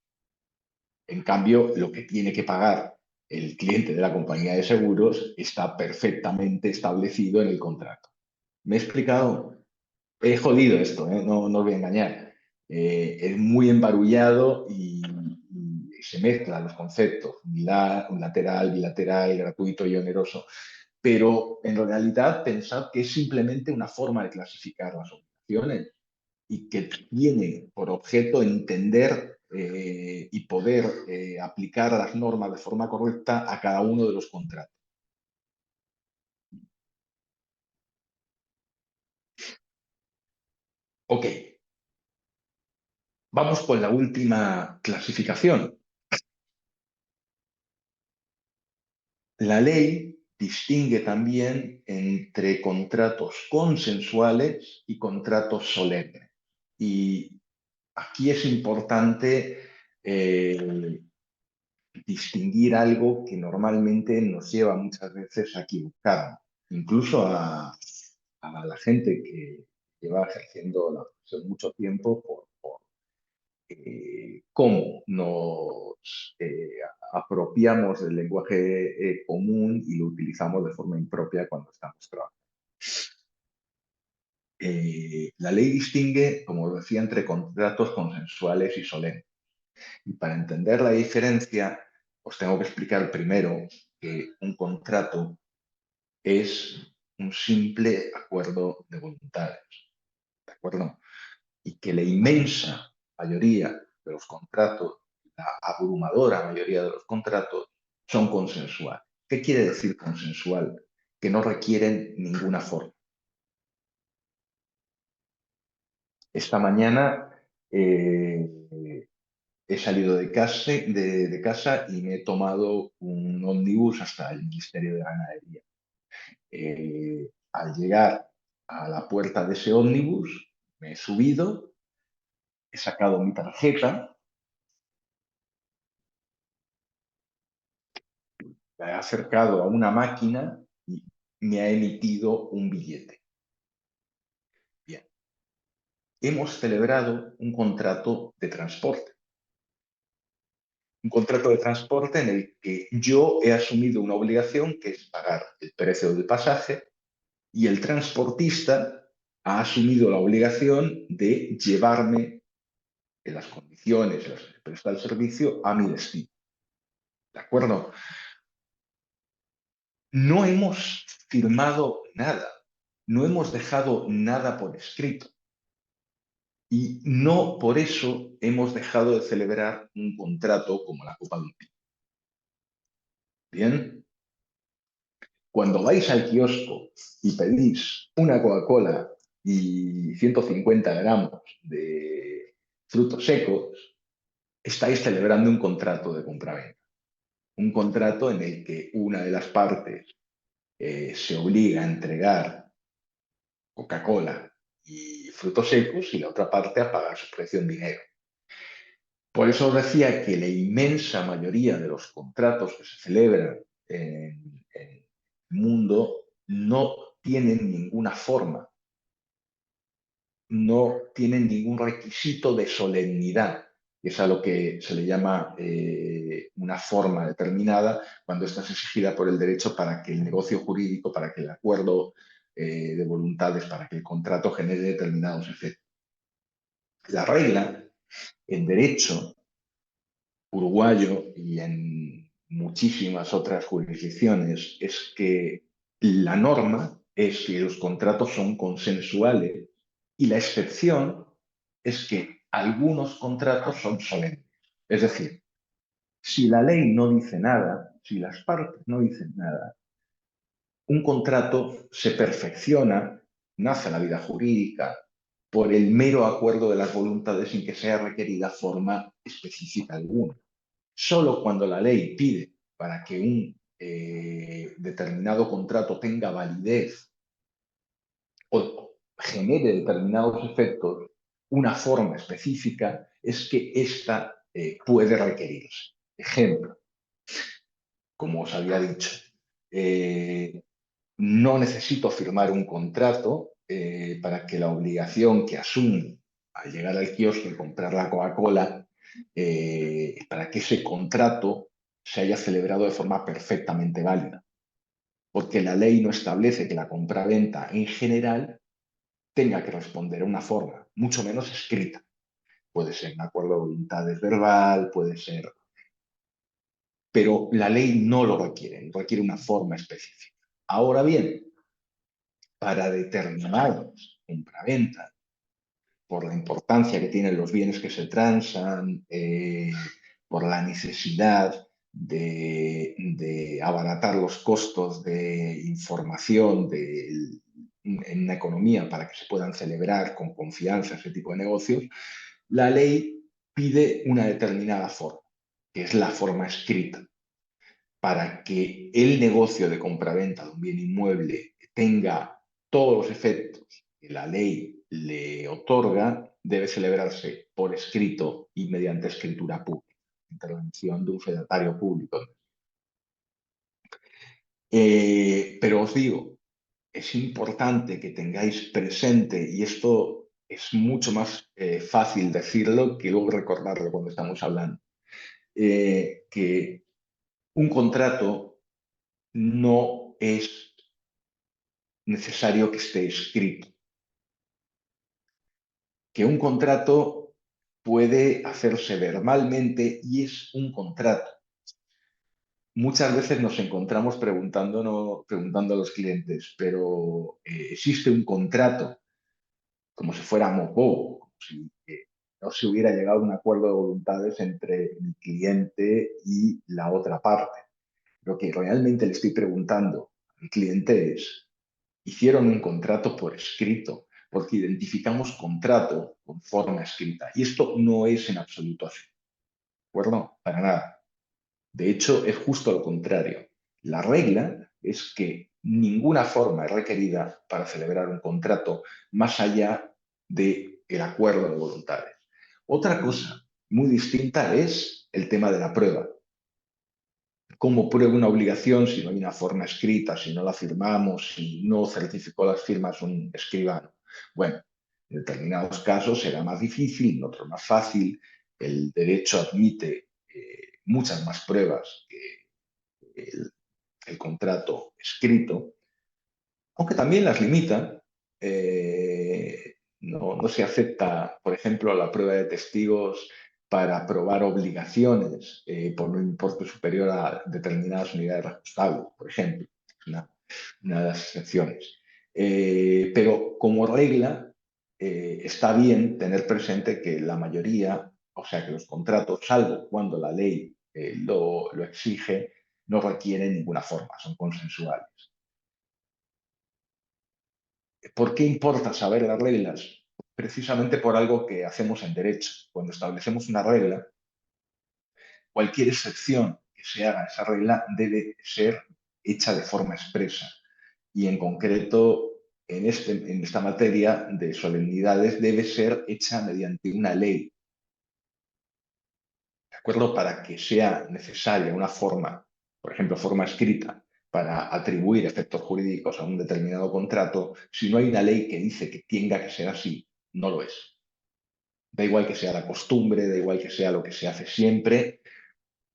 En cambio, lo que tiene que pagar el cliente de la compañía de seguros está perfectamente establecido en el contrato. ¿Me he explicado? He jodido esto, ¿eh? No, no os voy a engañar. Es muy embarullado y se mezclan los conceptos, unilateral, bilateral, gratuito y oneroso. Pero en realidad pensad que es simplemente una forma de clasificar las obligaciones y que tiene por objeto entender y poder aplicar las normas de forma correcta a cada uno de los contratos. Ok, vamos con la última clasificación. La ley distingue también entre contratos consensuales y contratos solemnes. Y aquí es importante distinguir algo que normalmente nos lleva muchas veces a equivocarnos, incluso a la gente que lleva ejerciendo la profesión mucho tiempo por cómo nos apropiamos del lenguaje común y lo utilizamos de forma impropia cuando estamos trabajando. La ley distingue, como decía, entre contratos consensuales y solemnes. Y para entender la diferencia, os tengo que explicar primero que un contrato es un simple acuerdo de voluntades, ¿de acuerdo? Y que la inmensa mayoría de los contratos, la abrumadora mayoría de los contratos, son consensuales. ¿Qué quiere decir consensual? Que no requieren ninguna forma. Esta mañana he salido de casa y me he tomado un ómnibus hasta el Ministerio de Ganadería. Al llegar a la puerta de ese ómnibus, me he subido, he sacado mi tarjeta, la he acercado a una máquina y me ha emitido un billete. Bien, hemos celebrado un contrato de transporte. Un contrato de transporte en el que yo he asumido una obligación que es pagar el precio del pasaje y el transportista ha asumido la obligación de llevarme en las condiciones en las que presta el servicio a mi destino. ¿De acuerdo? No hemos firmado nada, no hemos dejado nada por escrito y no por eso hemos dejado de celebrar un contrato como la Copa de un Pino. Bien, cuando vais al kiosco y pedís una Coca-Cola y 150 gramos de frutos secos, estáis celebrando un contrato de compraventa. Un contrato en el que una de las partes se obliga a entregar Coca-Cola y frutos secos y la otra parte a pagar su precio en dinero. Por eso os decía que la inmensa mayoría de los contratos que se celebran en el mundo no tienen ninguna forma, no tienen ningún requisito de solemnidad, que es a lo que se le llama una forma determinada cuando esta es exigida por el derecho para que el negocio jurídico, para que el acuerdo de voluntades, para que el contrato genere determinados efectos. La regla en derecho uruguayo y en muchísimas otras jurisdicciones es que la norma es que los contratos son consensuales y la excepción es que algunos contratos son solemnes. Es decir, si la ley no dice nada, si las partes no dicen nada, un contrato se perfecciona, nace la vida jurídica, por el mero acuerdo de las voluntades sin que sea requerida forma específica alguna. Solo cuando la ley pide para que un determinado contrato tenga validez o genere determinados efectos, una forma específica es que ésta puede requerirse. Ejemplo, como os había dicho, no necesito firmar un contrato para que la obligación que asumo al llegar al kiosco y comprar la Coca-Cola, para que ese contrato se haya celebrado de forma perfectamente válida. Porque la ley no establece que la compraventa en general tenga que responder a una forma, mucho menos escrita. Puede ser un acuerdo de voluntades verbal, puede ser... Pero la ley no lo requiere, requiere una forma específica. Ahora bien, para determinadas compraventas, por la importancia que tienen los bienes que se transan, por la necesidad de abaratar los costos de información en una economía para que se puedan celebrar con confianza ese tipo de negocios, la ley pide una determinada forma, que es la forma escrita, para que el negocio de compraventa de un bien inmueble tenga todos los efectos que la ley le otorga, debe celebrarse por escrito y mediante escritura pública, intervención de un fedatario público. Pero os digo, es importante que tengáis presente, y esto es mucho más fácil decirlo que luego recordarlo cuando estamos hablando, que un contrato no es necesario que esté escrito. que un contrato puede hacerse verbalmente y es un contrato. Muchas veces nos encontramos preguntando a los clientes, pero ¿existe un contrato? Como si fuera moco, como si no se hubiera llegado a un acuerdo de voluntades entre mi cliente y la otra parte. Lo que realmente le estoy preguntando a mi cliente es, ¿hicieron un contrato por escrito? Porque identificamos contrato con forma escrita. Y esto no es en absoluto así. ¿De acuerdo? Para nada. De hecho, es justo lo contrario. La regla es que ninguna forma es requerida para celebrar un contrato más allá del acuerdo de voluntades. Otra cosa muy distinta es el tema de la prueba. ¿Cómo pruebo una obligación si no hay una forma escrita, si no la firmamos, si no certificó las firmas un escribano? Bueno, en determinados casos será más difícil, en otros más fácil. El derecho admite muchas más pruebas que el contrato escrito, aunque también las limita. No se acepta, por ejemplo, la prueba de testigos para probar obligaciones por un importe superior a determinadas unidades reajustables, por ejemplo. Es una de las excepciones. Pero como regla, está bien tener presente que la mayoría, o sea, que los contratos, salvo cuando la ley lo exige, no requieren ninguna forma, son consensuales. ¿Por qué importa saber las reglas? Precisamente por algo que hacemos en derecho. Cuando establecemos una regla, cualquier excepción que se haga a esa regla debe ser hecha de forma expresa. Y en concreto, en esta materia de solemnidades, debe ser hecha mediante una ley. ¿De acuerdo? Para que sea necesaria una forma, por ejemplo, forma escrita, para atribuir efectos jurídicos a un determinado contrato, si no hay una ley que dice que tenga que ser así, no lo es. Da igual que sea la costumbre, da igual que sea lo que se hace siempre,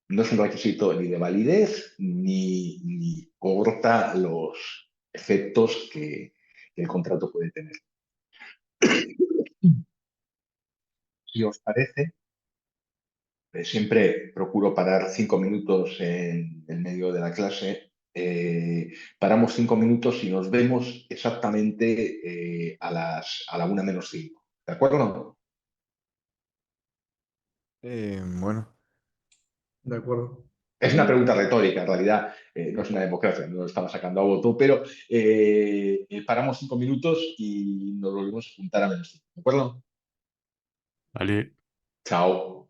no es un requisito ni de validez ni corta los efectos que el contrato puede tener. Si os parece, siempre procuro parar 5 minutos en el medio de la clase. Paramos 5 minutos y nos vemos exactamente a la 1 menos 5. ¿De acuerdo? Bueno, De acuerdo. Es una pregunta retórica, en realidad no es una democracia, no lo estamos sacando a voto, pero paramos 5 minutos y nos volvemos a juntar a menos 5. ¿De acuerdo? vale. Chao.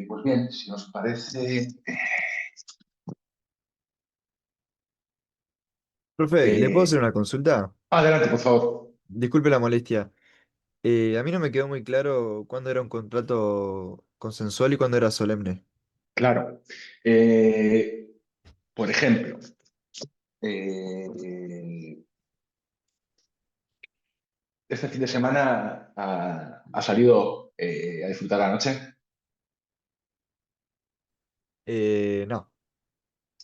Pues bien, si os parece, Profe, ¿le puedo hacer una consulta? adelante, por favor. Disculpe la molestia. A mí no me quedó muy claro cuándo era un contrato consensual y cuándo era solemne. Claro. Eh, por ejemplo, eh, este fin de semana ha salido a disfrutar la noche. No,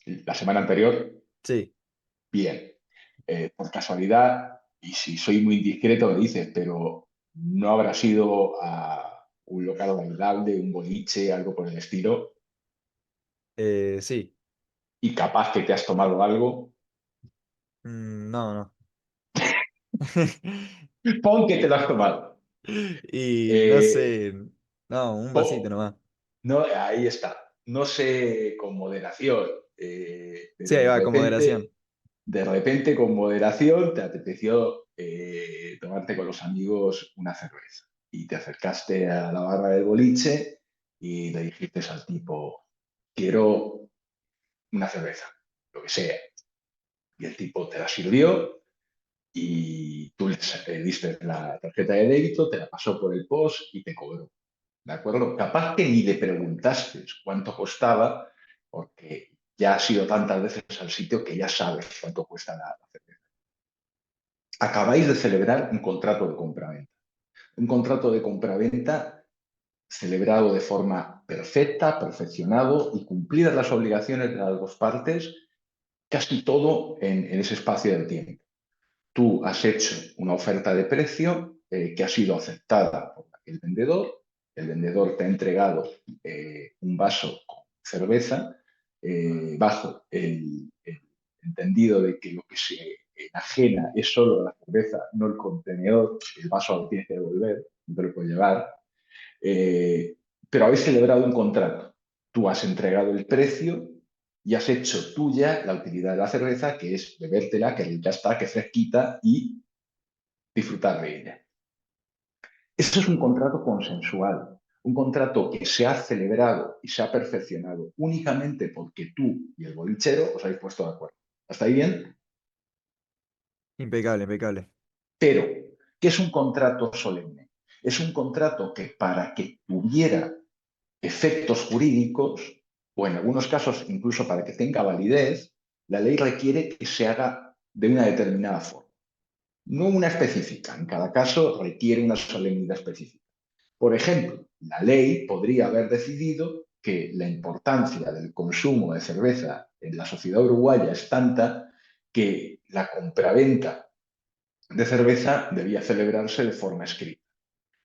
La semana anterior, sí. bien. Por casualidad, y si soy muy indiscreto, me dices, pero no habrá sido a un local bailable, un boliche, algo por el estilo, Sí. y capaz que te has tomado algo. No, no. Pon que te lo has tomado. Y no Eh, sé. No, un vasito pon- nomás. no, ahí está. No sé con moderación, Sí, pero ahí va, con moderación. de repente con moderación te apeteció tomarte con los amigos una cerveza y te acercaste a la barra del boliche y le dijiste al tipo, quiero una cerveza, lo que sea. Y el tipo te la sirvió y tú le diste la tarjeta de débito, te la pasó por el POS y te cobró. ¿De acuerdo? Capaz que ni le preguntaste cuánto costaba, porque ya has ido tantas veces al sitio que ya sabes cuánto cuesta la cerveza. Acabáis de celebrar un contrato de compraventa. Un contrato de compraventa celebrado de forma perfecta, perfeccionado y cumplidas las obligaciones de las dos partes, casi todo en ese espacio de tiempo. Tú has hecho una oferta de precio que ha sido aceptada por el vendedor te ha entregado un vaso con cerveza bajo el entendido de que lo que se enajena es solo la cerveza, no el contenedor, el vaso lo tienes que devolver, no te lo puedes llevar, eh, pero habéis celebrado un contrato. Tú has entregado el precio y has hecho tuya la utilidad de la cerveza, que es bebértela, que rica está, que fresquita y disfrutar de ella. Eso es un contrato consensual, un contrato que se ha celebrado y se ha perfeccionado únicamente porque tú y el bolichero os habéis puesto de acuerdo. ¿Hasta ahí bien? Impecable, impecable. Pero, ¿qué es un contrato solemne? Es un contrato que para que tuviera efectos jurídicos, o en algunos casos incluso para que tenga validez, la ley requiere que se haga de una determinada forma. No una específica, en cada caso requiere una solemnidad específica. Por ejemplo, la ley podría haber decidido que la importancia del consumo de cerveza en la sociedad uruguaya es tanta que la compraventa de cerveza debía celebrarse de forma escrita.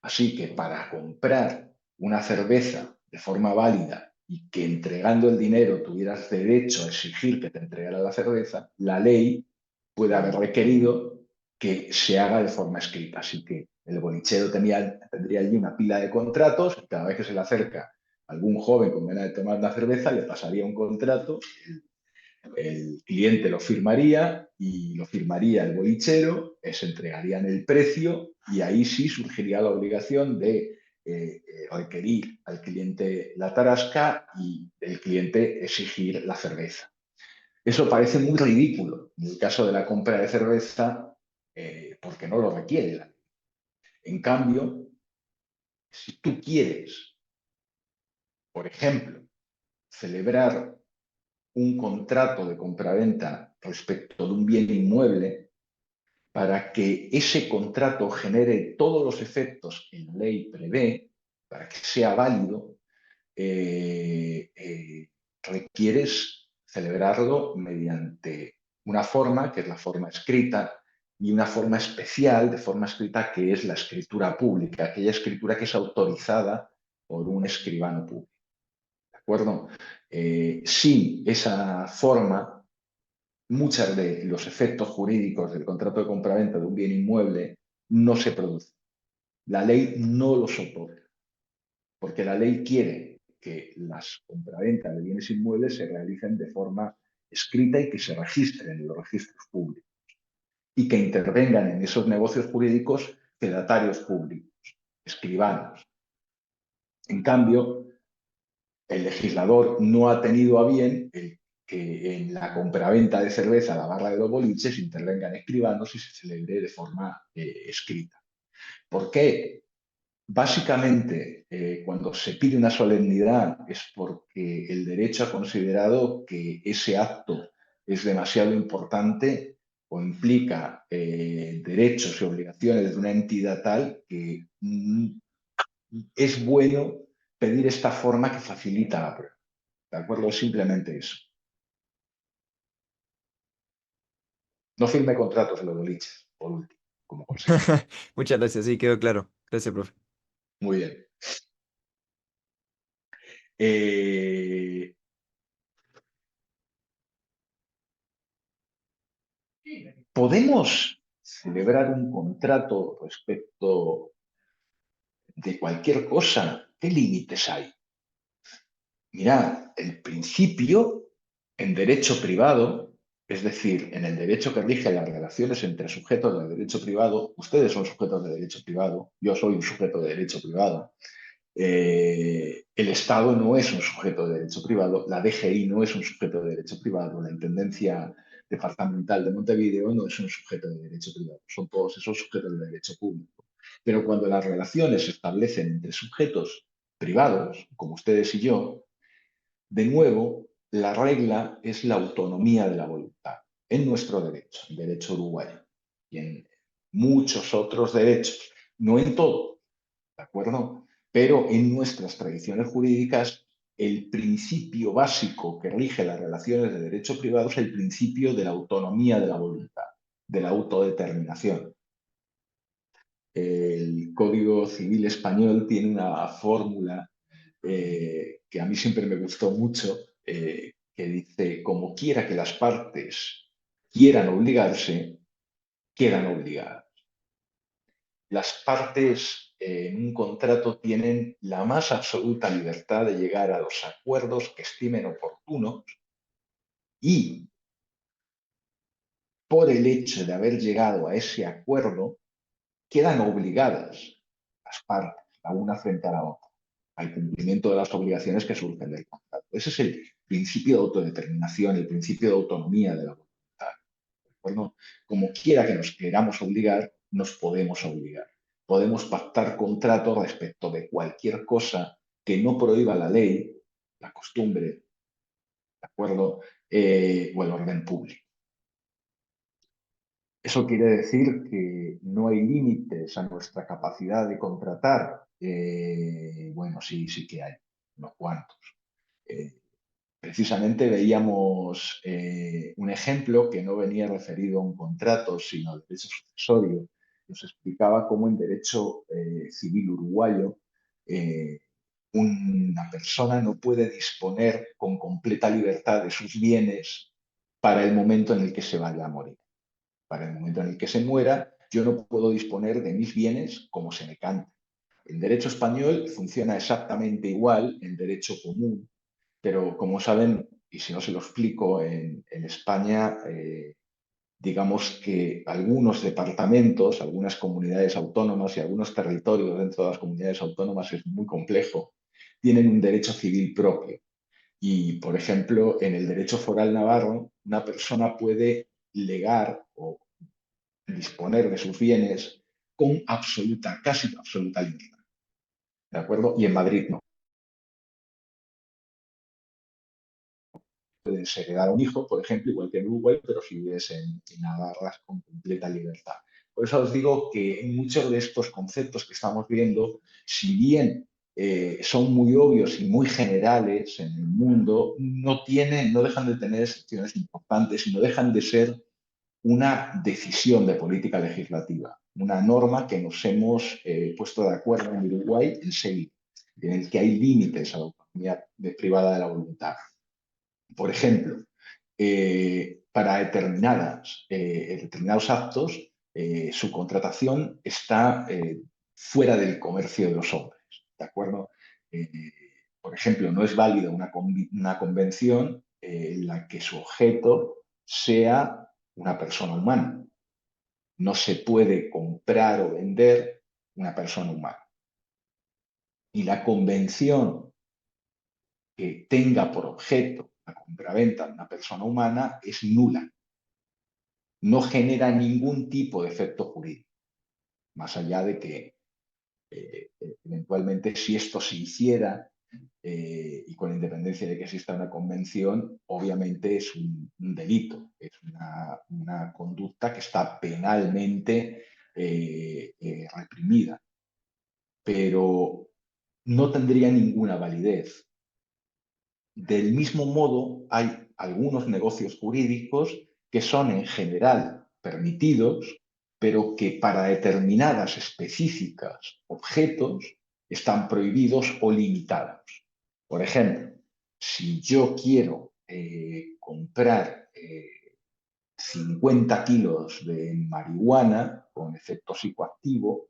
Así que para comprar una cerveza de forma válida y que entregando el dinero tuvieras derecho a exigir que te entregara la cerveza, la ley puede haber requerido que se haga de forma escrita. Así que el bolichero tendría allí una pila de contratos, cada vez que se le acerca algún joven con ganas de tomar una cerveza, le pasaría un contrato, el cliente lo firmaría y lo firmaría el bolichero, se entregarían el precio y ahí sí surgiría la obligación de requerir al cliente la tarasca y el cliente exigir la cerveza. Eso parece muy ridículo en el caso de la compra de cerveza porque no lo requiere la ley. En cambio, si tú quieres, por ejemplo, celebrar un contrato de compraventa respecto de un bien inmueble, para que ese contrato genere todos los efectos que la ley prevé, para que sea válido, requieres celebrarlo mediante una forma, que es la forma escrita, y una forma especial de forma escrita, que es la escritura pública, aquella escritura que es autorizada por un escribano público. ¿De acuerdo? Sin esa forma, muchos de los efectos jurídicos del contrato de compraventa de un bien inmueble no se producen. La ley no lo soporta, porque la ley quiere que las compraventas de bienes inmuebles se realicen de forma escrita y que se registren en los registros públicos y que intervengan en esos negocios jurídicos fedatarios públicos, escribanos. En cambio, el legislador no ha tenido a bien que en la compraventa de cerveza a la barra de los boliches intervengan escribanos y se celebre de forma escrita. ¿Por qué? Básicamente, cuando se pide una solemnidad es porque el derecho ha considerado que ese acto es demasiado importante o implica derechos y obligaciones de una entidad tal que es bueno pedir esta forma que facilita la prueba. ¿De acuerdo? Es simplemente eso. No firme contratos en los boliches, por último, como consejo. Muchas gracias, sí, quedó claro. Gracias, profe. Muy bien. Eh, ¿Podemos celebrar un contrato respecto de cualquier cosa? ¿Qué límites hay? Mirad, el principio en derecho privado, es decir, en el derecho que rige las relaciones entre sujetos de derecho privado, ustedes son sujetos de derecho privado, yo soy un sujeto de derecho privado, el Estado no es un sujeto de derecho privado, la DGI no es un sujeto de derecho privado, la Intendencia Departamental de Montevideo no es un sujeto de derecho privado, son todos esos sujetos de derecho público. Pero cuando las relaciones se establecen entre sujetos privados, como ustedes y yo, de nuevo, la regla es la autonomía de la voluntad en nuestro derecho, el derecho uruguayo, y en muchos otros derechos, no en todo, ¿de acuerdo? Pero en nuestras tradiciones jurídicas, el principio básico que rige las relaciones de derecho privado es el principio de la autonomía de la voluntad, de la autodeterminación. El Código Civil Español tiene una fórmula que a mí siempre me gustó mucho, que dice, como quiera que las partes quieran obligarse, quedan obligadas. Las partes en un contrato tienen la más absoluta libertad de llegar a los acuerdos que estimen oportunos y por el hecho de haber llegado a ese acuerdo, quedan obligadas las partes, la una frente a la otra, al cumplimiento de las obligaciones que surgen del contrato. Ese es el principio de autodeterminación, el principio de autonomía de la voluntad. ¿De acuerdo? Como quiera que nos queramos obligar, nos podemos obligar. Podemos pactar contratos respecto de cualquier cosa que no prohíba la ley, la costumbre, ¿de acuerdo? O el orden público. Eso quiere decir que no hay límites a nuestra capacidad de contratar. Bueno, sí, sí que hay, unos cuantos. Precisamente veíamos un ejemplo que no venía referido a un contrato, sino al derecho sucesorio. Nos explicaba cómo en derecho civil uruguayo una persona no puede disponer con completa libertad de sus bienes para el momento en el que se vaya a morir. Para el momento en el que se muera, yo no puedo disponer de mis bienes como se me canta. En derecho español funciona exactamente igual en derecho común, pero como saben, y si no se lo explico, en España, digamos que algunos departamentos, algunas comunidades autónomas y algunos territorios dentro de las comunidades autónomas es muy complejo, tienen un derecho civil propio. Y, por ejemplo, en el derecho foral navarro, una persona puede legar o disponer de sus bienes con absoluta, casi absoluta libertad. ¿De acuerdo? Y en Madrid no. Puedes heredar a un hijo, por ejemplo, igual que en Uruguay, pero si vives en Navarra con completa libertad. Por eso os digo que muchos de estos conceptos que estamos viendo, si bien son muy obvios y muy generales en el mundo, no dejan de tener excepciones importantes y no dejan de ser una decisión de política legislativa, una norma que nos hemos puesto de acuerdo en Uruguay en seguir, en el que hay límites a la autonomía privada de la voluntad. Por ejemplo, para determinados actos, su contratación está fuera del comercio de los hombres, ¿de acuerdo? Eh, por ejemplo, no es válida una convención en la que su objeto sea una persona humana. No se puede comprar o vender una persona humana. Y la convención que tenga por objeto la compraventa de una persona humana es nula. No genera ningún tipo de efecto jurídico, más allá de que eventualmente si esto se hiciera y con independencia de que exista una convención, obviamente es un delito, es una conducta que está penalmente reprimida, pero no tendría ninguna validez. Del mismo modo, hay algunos negocios jurídicos que son en general permitidos, pero que para determinadas específicas objetos están prohibidos o limitados. Por ejemplo, si yo quiero comprar 50 kilos de marihuana con efecto psicoactivo,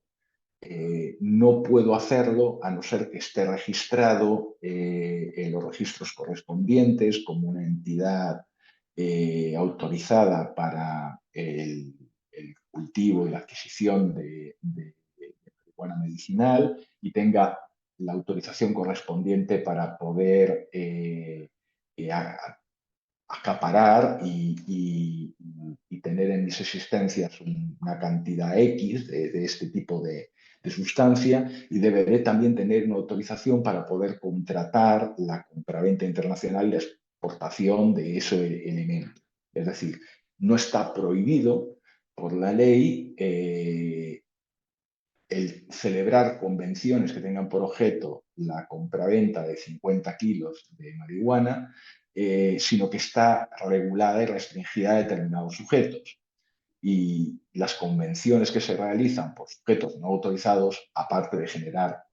no puedo hacerlo a no ser que esté registrado en los registros correspondientes como una entidad autorizada para el cultivo y la adquisición de marihuana medicinal y tenga la autorización correspondiente para poder acaparar y tener en mis existencias una cantidad X de este tipo de sustancia, y deberé también tener una autorización para poder contratar la compraventa internacional y la exportación de ese elemento. Es decir, no está prohibido por la ley el celebrar convenciones que tengan por objeto la compraventa de 50 kilos de marihuana, sino que está regulada y restringida a determinados sujetos. Y las convenciones que se realizan por sujetos no autorizados, aparte de generar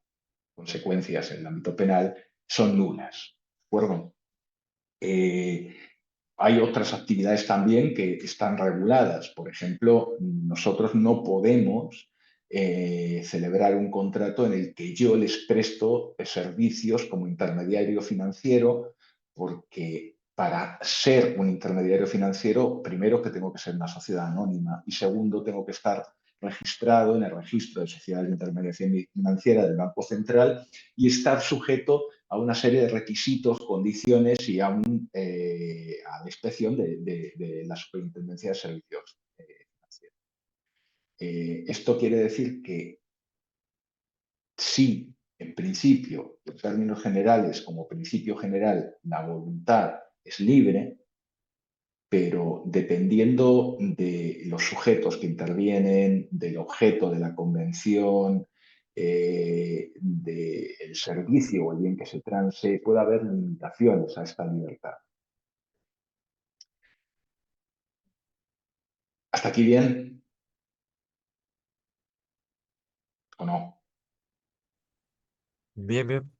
consecuencias en el ámbito penal, son nulas. ¿De acuerdo? Hay otras actividades también que están reguladas. Por ejemplo, nosotros no podemos celebrar un contrato en el que yo les presto servicios como intermediario financiero, porque para ser un intermediario financiero, primero que tengo que ser una sociedad anónima y segundo tengo que estar registrado en el registro de sociedades de intermediación financiera del Banco Central y estar sujeto a una serie de requisitos, condiciones y a la inspección de la Superintendencia de Servicios Financieros. Esto quiere decir que sí, en principio, en términos generales, como principio general, la voluntad es libre, pero dependiendo de los sujetos que intervienen, del objeto de la convención, del servicio o el bien que se transe, puede haber limitaciones a esta libertad. ¿Hasta aquí bien? ¿O no? Bien, bien.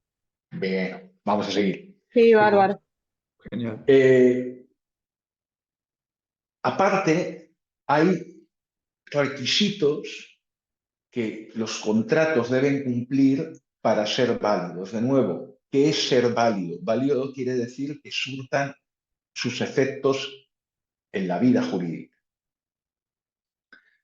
Bien, vamos a seguir. Sí, bárbaro. Genial. Aparte, hay requisitos que los contratos deben cumplir para ser válidos. De nuevo, ¿qué es ser válido? Válido quiere decir que surtan sus efectos en la vida jurídica.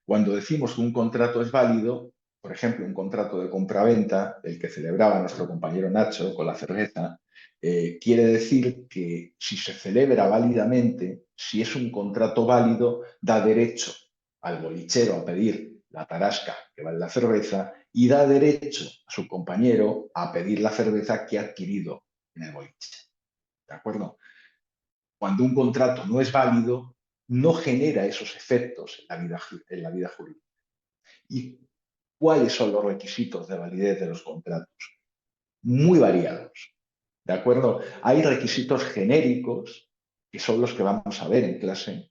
Cuando decimos que un contrato es válido, por ejemplo, un contrato de compraventa, el que celebraba nuestro compañero Nacho con la cerveza, quiere decir que si se celebra válidamente, si es un contrato válido, da derecho al bolichero a pedir la tarasca que vale la cerveza y da derecho a su compañero a pedir la cerveza que ha adquirido en el boliche. ¿De acuerdo? Cuando un contrato no es válido, no genera esos efectos en la vida jurídica. ¿Y cuáles son los requisitos de validez de los contratos? Muy variados. ¿De acuerdo? Hay requisitos genéricos, que son los que vamos a ver en clase,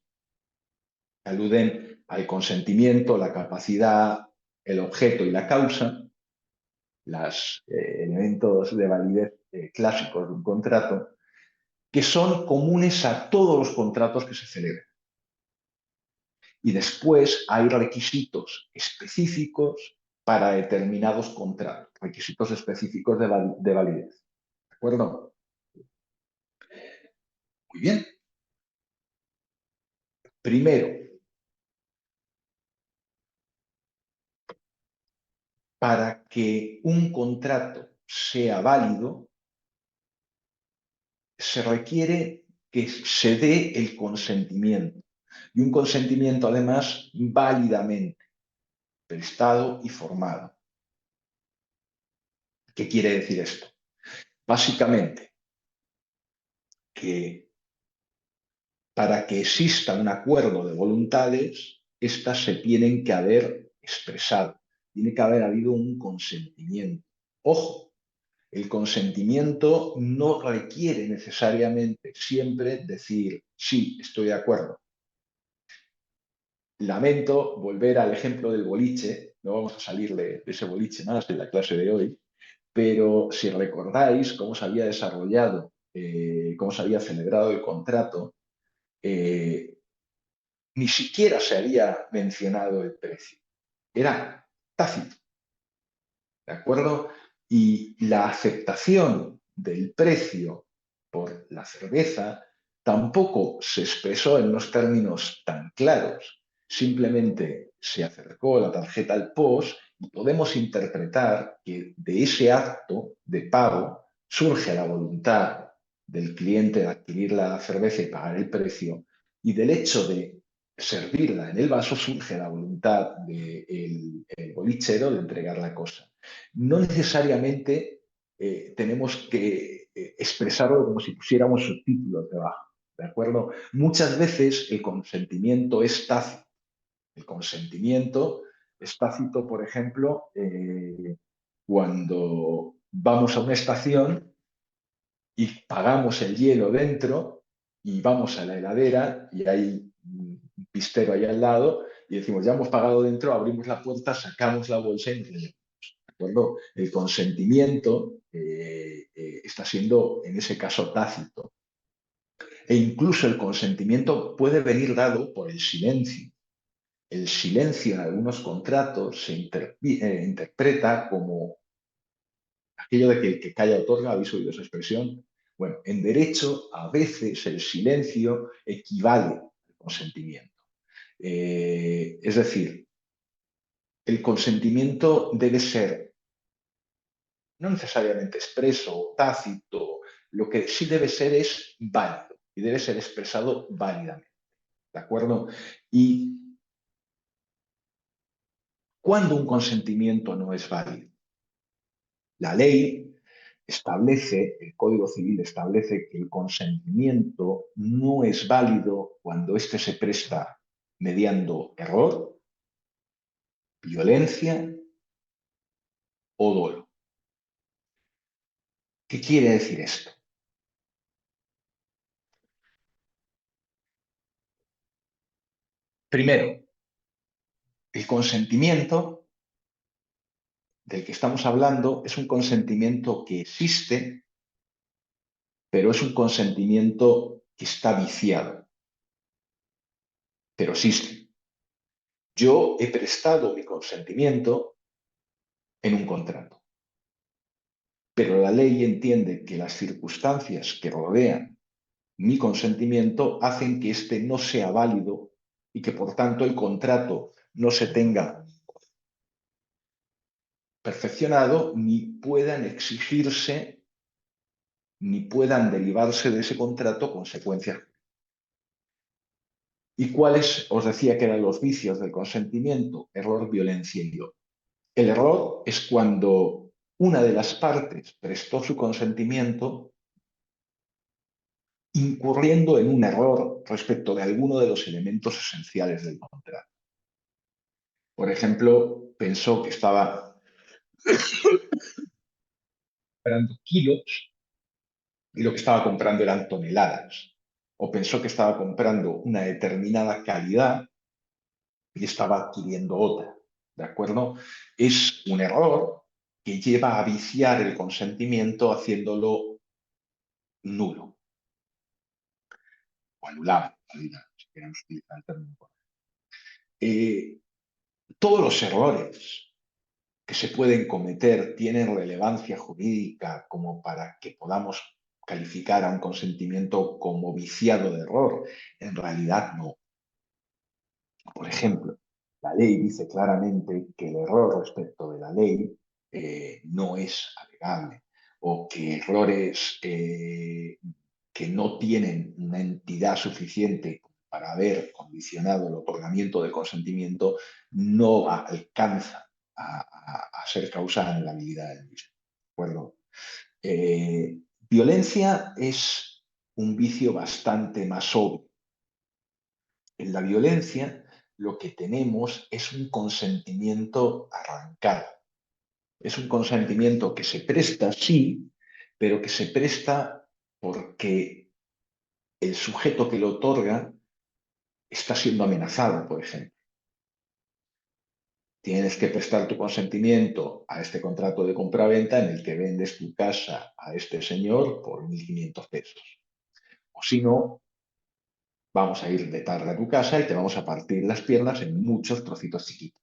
que aluden al consentimiento, la capacidad, el objeto y la causa, los elementos de validez clásicos de un contrato, que son comunes a todos los contratos que se celebran. Y después hay requisitos específicos para determinados contratos, requisitos específicos de validez. ¿De acuerdo? Muy bien. Primero, para que un contrato sea válido, se requiere que se dé el consentimiento. Y un consentimiento, además, válidamente prestado y formado. ¿Qué quiere decir esto? Básicamente, que para que exista un acuerdo de voluntades, éstas se tienen que haber expresado. Tiene que haber habido un consentimiento. Ojo, el consentimiento no requiere necesariamente siempre decir, sí, estoy de acuerdo. Lamento volver al ejemplo del boliche, no vamos a salir de ese boliche más de la clase de hoy, pero si recordáis cómo se había desarrollado, cómo se había celebrado el contrato, ni siquiera se había mencionado el precio. Era tácito, ¿de acuerdo? Y la aceptación del precio por la cerveza tampoco se expresó en unos términos tan claros. Simplemente se acercó la tarjeta al POS y podemos interpretar que de ese acto de pago surge la voluntad del cliente de adquirir la cerveza y pagar el precio, y del hecho de servirla en el vaso surge la voluntad del bolichero de entregar la cosa. No necesariamente tenemos que expresarlo como si pusiéramos subtítulos debajo, ¿de acuerdo? Muchas veces el consentimiento es tácito. El consentimiento es tácito, por ejemplo, cuando vamos a una estación y pagamos el hielo dentro y vamos a la heladera y hay un pistero ahí al lado y decimos, ya hemos pagado dentro, abrimos la puerta, sacamos la bolsa y nos la llevamos. ¿De acuerdo? El consentimiento está siendo, en ese caso, tácito. E incluso el consentimiento puede venir dado por el silencio. El silencio en algunos contratos se interpreta como aquello de que el que calla otorga, habéis oído esa expresión. Bueno, en derecho a veces el silencio equivale al consentimiento. Es decir, el consentimiento debe ser no necesariamente expreso o tácito, lo que sí debe ser es válido y debe ser expresado válidamente. ¿De acuerdo? Y ¿cuándo un consentimiento no es válido? La ley establece, el Código Civil establece que el consentimiento no es válido cuando éste se presta mediando error, violencia o dolo. ¿Qué quiere decir esto? Primero, el consentimiento del que estamos hablando es un consentimiento que existe, pero es un consentimiento que está viciado, pero existe. Yo he prestado mi consentimiento en un contrato, pero la ley entiende que las circunstancias que rodean mi consentimiento hacen que éste no sea válido y que por tanto el contrato no se tenga perfeccionado ni puedan exigirse ni puedan derivarse de ese contrato consecuencias. ¿Y cuáles os decía que eran los vicios del consentimiento? Error, violencia y dolo. El error es cuando una de las partes prestó su consentimiento incurriendo en un error respecto de alguno de los elementos esenciales del contrato. Por ejemplo, pensó que estaba comprando kilos y lo que estaba comprando eran toneladas. O pensó que estaba comprando una determinada calidad y estaba adquiriendo otra. ¿De acuerdo? Es un error que lleva a viciar el consentimiento haciéndolo nulo o anulado, si queremos utilizar el término correcto. Todos los errores que se pueden cometer tienen relevancia jurídica como para que podamos calificar a un consentimiento como viciado de error. En realidad no. Por ejemplo, la ley dice claramente que el error respecto de la ley no es alegable o que errores que no tienen una entidad suficiente para haber condicionado el otorgamiento del consentimiento, no alcanza a ser causa de la habilidad del mismo. ¿De acuerdo? Violencia es un vicio bastante más obvio. En la violencia lo que tenemos es un consentimiento arrancado. Es un consentimiento que se presta, sí, pero que se presta porque el sujeto que lo otorga está siendo amenazado, por ejemplo. Tienes que prestar tu consentimiento a este contrato de compraventa en el que vendes tu casa a este señor por 1.500 pesos. O si no, vamos a ir de tarde a tu casa y te vamos a partir las piernas en muchos trocitos chiquitos.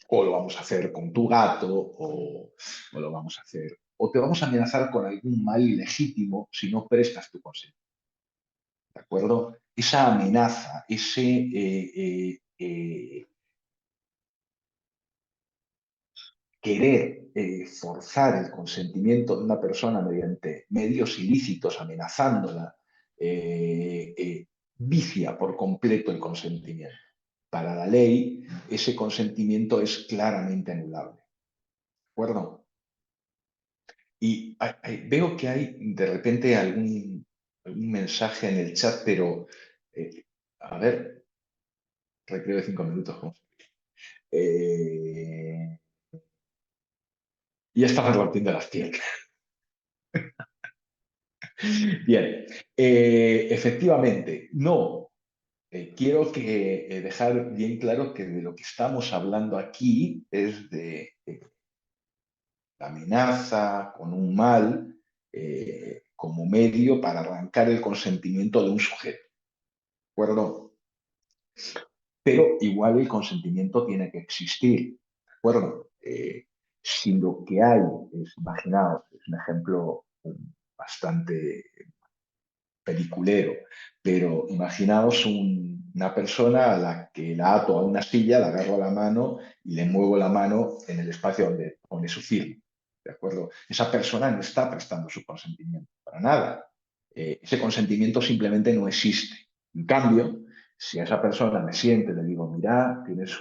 O lo vamos a hacer con tu gato, o lo vamos a hacer, o te vamos a amenazar con algún mal ilegítimo si no prestas tu consentimiento. ¿De acuerdo? Esa amenaza, querer forzar el consentimiento de una persona mediante medios ilícitos, amenazándola, vicia por completo el consentimiento. Para la ley, ese consentimiento es claramente anulable. ¿De acuerdo? Y veo que hay de repente algún mensaje en el chat, pero a ver, recreo de 5 minutos. Ya está repartiendo las piernas. Bien, efectivamente, no. Quiero dejar bien claro que de lo que estamos hablando aquí es de la amenaza con un mal como medio para arrancar el consentimiento de un sujeto. ¿De acuerdo? Pero igual el consentimiento tiene que existir. ¿De acuerdo? Si lo que hay es, imaginaos, es un ejemplo bastante peliculero, pero imaginaos una persona a la que la ato a una silla, la agarro a la mano y le muevo la mano en el espacio donde pone su firma. ¿De acuerdo? Esa persona no está prestando su consentimiento para nada. Ese consentimiento simplemente no existe. En cambio, si a esa persona me siente, le digo, mira, tienes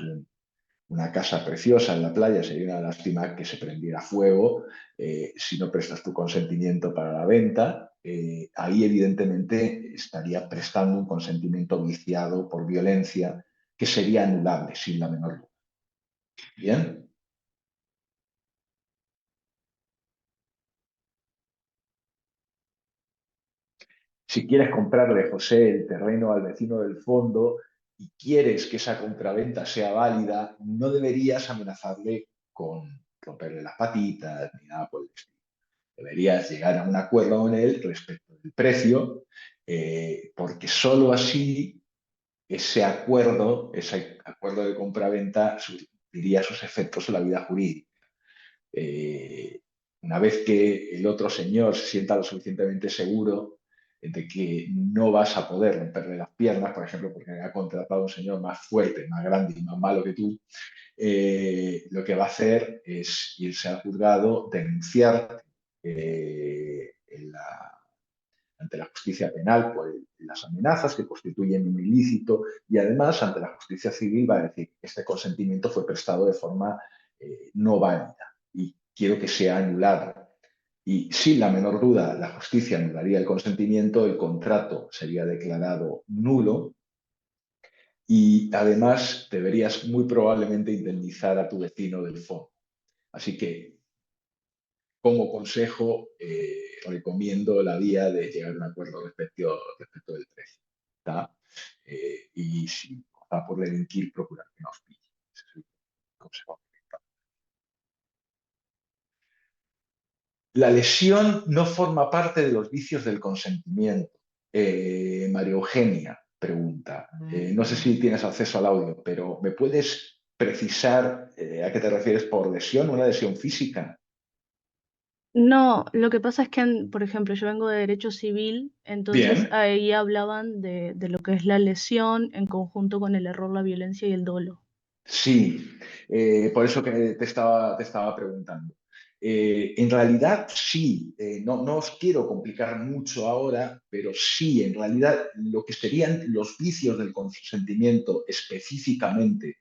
una casa preciosa en la playa, sería una lástima que se prendiera fuego si no prestas tu consentimiento para la venta. Ahí evidentemente estaría prestando un consentimiento viciado por violencia que sería anulable sin la menor duda. ¿Bien? Si quieres comprarle, José, el terreno al vecino del fondo y quieres que esa compraventa sea válida, no deberías amenazarle con romperle las patitas ni nada por el estilo. Deberías llegar a un acuerdo con él respecto del precio, porque sólo así ese acuerdo de compraventa surtiría sus efectos en la vida jurídica. Una vez que el otro señor se sienta lo suficientemente seguro de que no vas a poder romperle las piernas, por ejemplo, porque ha contratado a un señor más fuerte, más grande y más malo que tú, lo que va a hacer es irse al juzgado, denunciar ante la justicia penal por las amenazas que constituyen un ilícito y además ante la justicia civil va a decir que este consentimiento fue prestado de forma no válida y quiero que sea anulado. Y sin la menor duda la justicia anularía el consentimiento, el contrato sería declarado nulo y además deberías muy probablemente indemnizar a tu vecino del fondo. Así que, como consejo, recomiendo la vía de llegar a un acuerdo respecto del precio. ¿Tá? Y si va por delinquir, procurar que no os pille. Ese es el consejo. La lesión no forma parte de los vicios del consentimiento. María Eugenia pregunta, no sé si tienes acceso al audio, pero ¿me puedes precisar a qué te refieres por lesión? ¿Una lesión física? No, lo que pasa es que, por ejemplo, yo vengo de derecho civil, entonces Bien, ahí hablaban de lo que es la lesión en conjunto con el error, la violencia y el dolo. sí, por eso que te estaba preguntando. En realidad sí, no os quiero complicar mucho ahora, pero sí, en realidad lo que serían los vicios del consentimiento específicamente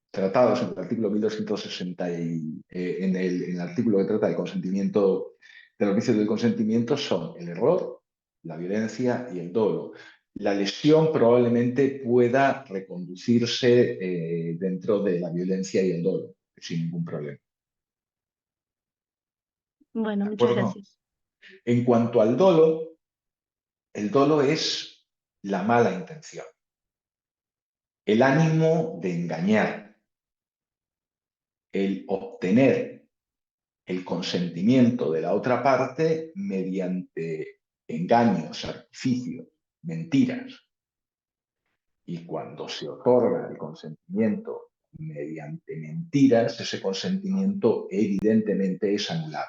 tratados en el artículo 1260 en el artículo que trata del consentimiento, de los vicios del consentimiento son el error, la violencia y el dolo. La lesión probablemente pueda reconducirse dentro de la violencia y el dolo, sin ningún problema. Bueno, ¿De muchas acuerdo? gracias. En cuanto al dolo, el dolo es la mala intención, el ánimo de engañar, el obtener el consentimiento de la otra parte mediante engaños, artificios, mentiras. Y cuando se otorga el consentimiento mediante mentiras, ese consentimiento evidentemente es anulable.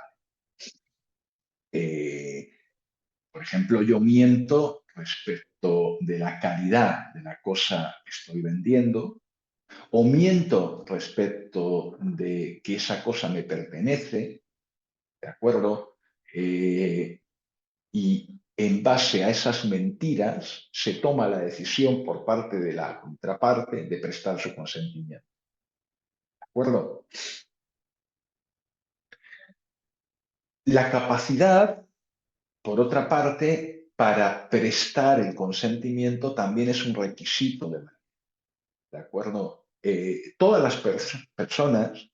Por ejemplo, yo miento respecto de la calidad de la cosa que estoy vendiendo, o miento respecto de que esa cosa me pertenece, ¿de acuerdo? Y en base a esas mentiras se toma la decisión por parte de la contraparte de prestar su consentimiento. ¿De acuerdo? La capacidad, por otra parte, para prestar el consentimiento también es un requisito de la ley. ¿De acuerdo? Todas las personas,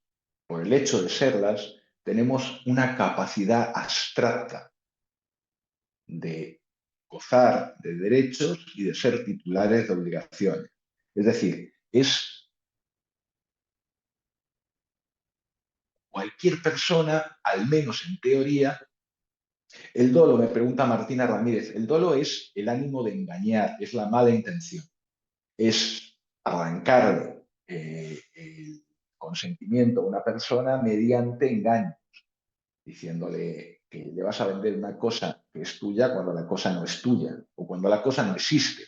por el hecho de serlas, tenemos una capacidad abstracta de gozar de derechos y de ser titulares de obligaciones. Es decir, es cualquier persona, al menos en teoría, el dolo, me pregunta Martina Ramírez, el dolo es el ánimo de engañar, es la mala intención, es arrancarle el consentimiento a una persona mediante engaños, diciéndole que le vas a vender una cosa que es tuya cuando la cosa no es tuya o cuando la cosa no existe.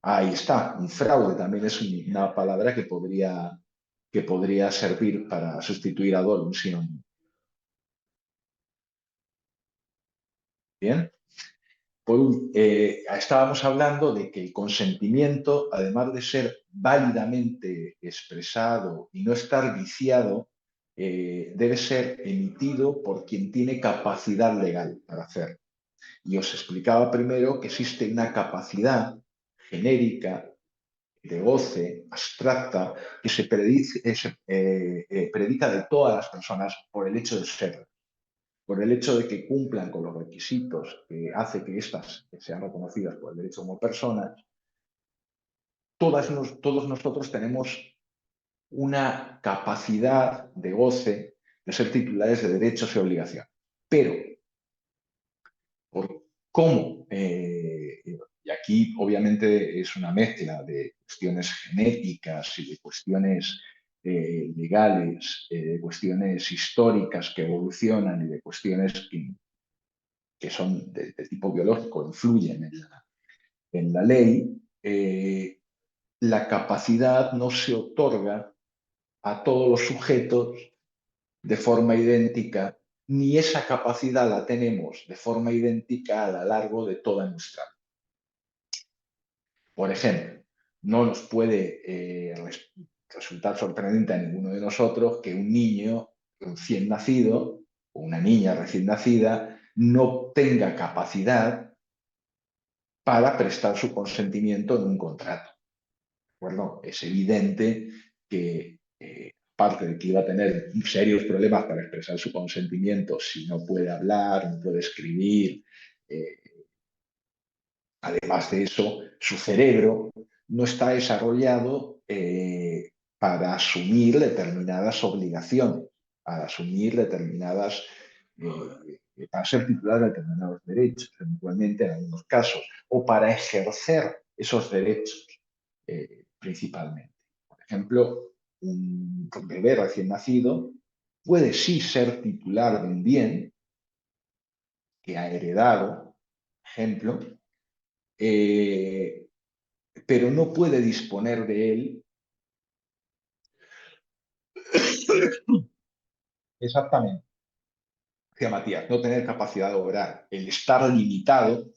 Ahí está, un fraude también es una palabra que podría servir para sustituir a dolo, un sinónimo. Bien. Estábamos hablando de que el consentimiento, además de ser válidamente expresado y no estar viciado, debe ser emitido por quien tiene capacidad legal para hacerlo. Y os explicaba primero que existe una capacidad genérica de goce, abstracta, que se predica de todas las personas por el hecho de ser, por el hecho de que cumplan con los requisitos que hace que éstas sean reconocidas por el derecho como personas. Todos nosotros tenemos una capacidad de goce de ser titulares de derechos y obligaciones. Pero, por cómo, y aquí obviamente es una mezcla de cuestiones genéticas y de cuestiones legales, de cuestiones históricas que evolucionan y de cuestiones que son de tipo biológico, influyen en la ley, la capacidad no se otorga a todos los sujetos de forma idéntica, ni esa capacidad la tenemos de forma idéntica a lo largo de toda nuestra vida. Por ejemplo, no nos puede resultar sorprendente a ninguno de nosotros que un niño recién nacido o una niña recién nacida no tenga capacidad para prestar su consentimiento en un contrato. Bueno, es evidente que, aparte de que iba a tener serios problemas para expresar su consentimiento si no puede hablar, no puede escribir, además de eso, su cerebro no está desarrollado para asumir determinadas obligaciones, para asumir determinadas, para ser titular de determinados derechos, eventualmente en algunos casos, o para ejercer esos derechos principalmente. Por ejemplo, un bebé recién nacido puede sí ser titular de un bien que ha heredado, por ejemplo, pero no puede disponer de él Exactamente. Decía Matías, no tener capacidad de obrar, el estar limitado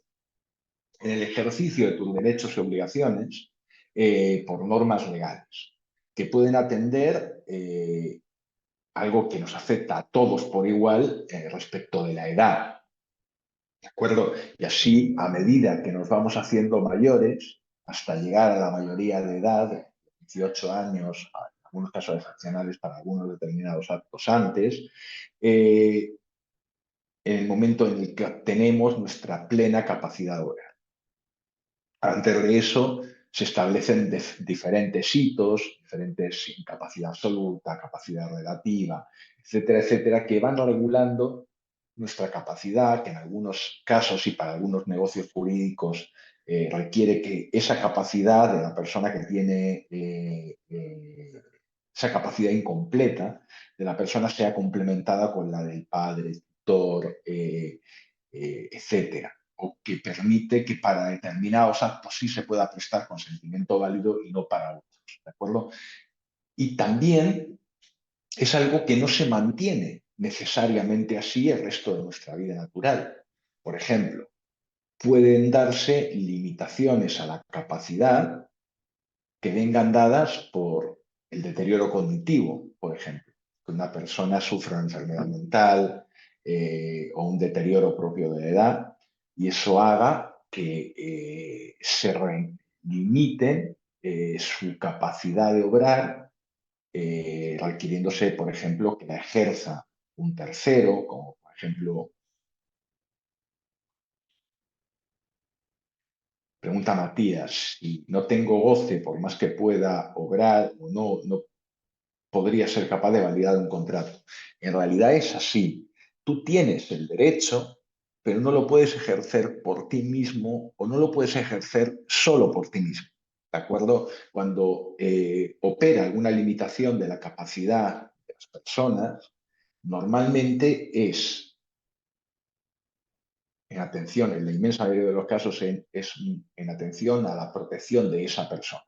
en el ejercicio de tus derechos y obligaciones por normas legales, que pueden atender algo que nos afecta a todos por igual respecto de la edad. ¿De acuerdo? Y así, a medida que nos vamos haciendo mayores, hasta llegar a la mayoría de edad, 18 años, en algunos casos excepcionales para algunos determinados actos antes, en el momento en el que obtenemos nuestra plena capacidad de obrar. Antes de eso, se establecen diferentes hitos, diferentes capacidad absoluta, capacidad relativa, etcétera, etcétera, que van regulando nuestra capacidad, que en algunos casos y para algunos negocios jurídicos requiere que esa capacidad de la persona que tiene esa capacidad incompleta de la persona sea complementada con la del padre, tutor, etcétera, o que permite que para determinados actos sí se pueda prestar consentimiento válido y no para otros, ¿de acuerdo? Y también es algo que no se mantiene necesariamente así el resto de nuestra vida natural. Por ejemplo, pueden darse limitaciones a la capacidad que vengan dadas por el deterioro cognitivo, por ejemplo, que una persona sufra una enfermedad mental o un deterioro propio de la edad, y eso haga que se limite su capacidad de obrar, requiriéndose, por ejemplo, que la ejerza un tercero, como por ejemplo, pregunta Matías, si no tengo goce, por más que pueda obrar o no podría ser capaz de validar un contrato. En realidad es así. Tú tienes el derecho, pero no lo puedes ejercer por ti mismo o no lo puedes ejercer solo por ti mismo. ¿De acuerdo? Cuando opera alguna limitación de la capacidad de las personas, normalmente es, en atención, en la inmensa mayoría de los casos, es en atención a la protección de esa persona.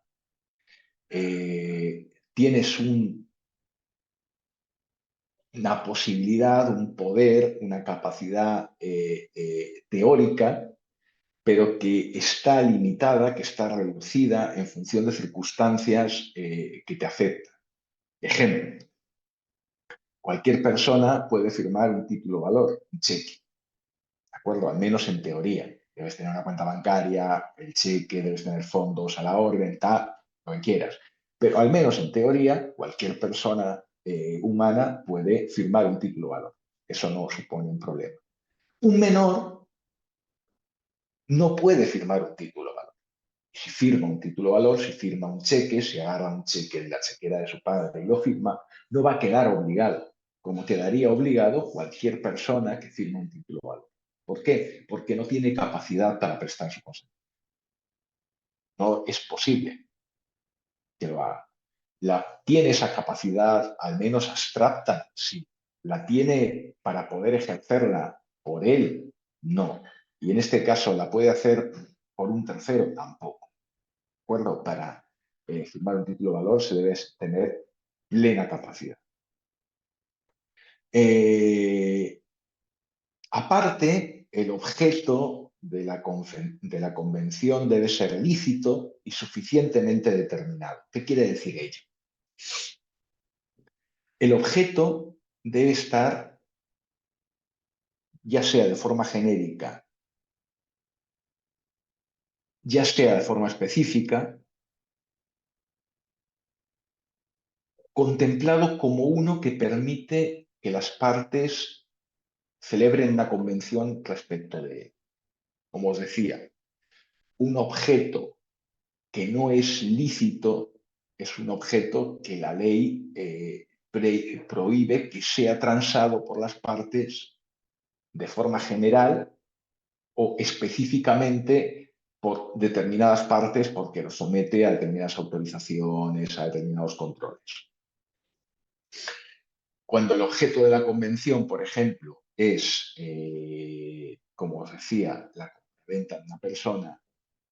Tienes una posibilidad, un poder, una capacidad teórica, pero que está limitada, que está reducida en función de circunstancias que te afectan. Ejemplo, cualquier persona puede firmar un título valor, un cheque, ¿de acuerdo? Al menos en teoría. Debes tener una cuenta bancaria, el cheque, debes tener fondos a la orden, tal, lo que quieras. Pero al menos en teoría, cualquier persona humana puede firmar un título valor. Eso no supone un problema. Un menor no puede firmar un título valor. Si firma un título valor, si firma un cheque, si agarra un cheque de la chequera de su padre y lo firma, no va a quedar obligado, como quedaría obligado cualquier persona que firme un título valor. ¿Por qué? Porque no tiene capacidad para prestar su consentimiento. No es posible que lo haga. Tiene esa capacidad, al menos abstracta, sí. La tiene para poder ejercerla por él, no. Y en este caso la puede hacer por un tercero, tampoco. ¿De acuerdo? Para firmar un título de valor se debe tener plena capacidad. Aparte, el objeto de la convención debe ser lícito y suficientemente determinado. ¿Qué quiere decir ello? El objeto debe estar, ya sea de forma genérica, ya sea de forma específica, contemplado como uno que permite que las partes celebren una convención respecto de él. Como os decía, un objeto que no es lícito es un objeto que la ley prohíbe que sea transado por las partes de forma general o específicamente por determinadas partes porque lo somete a determinadas autorizaciones, a determinados controles. Cuando el objeto de la convención, por ejemplo, es, como os decía, la venta de una persona,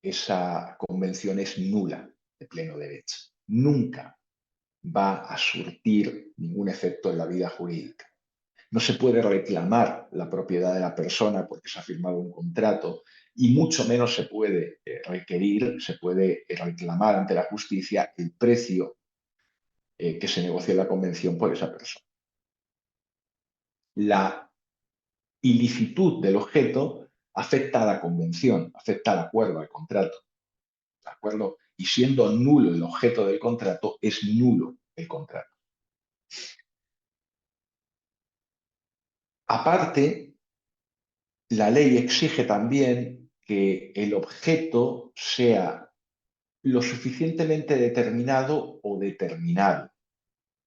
esa convención es nula de pleno derecho. Nunca va a surtir ningún efecto en la vida jurídica. No se puede reclamar la propiedad de la persona porque se ha firmado un contrato y mucho menos se puede requerir, se puede reclamar ante la justicia el precio que se negoció en la convención por esa persona. La ilicitud del objeto afecta a la convención, afecta al acuerdo, al contrato. ¿De acuerdo? Y siendo nulo el objeto del contrato, es nulo el contrato. Aparte, la ley exige también que el objeto sea lo suficientemente determinado o determinado.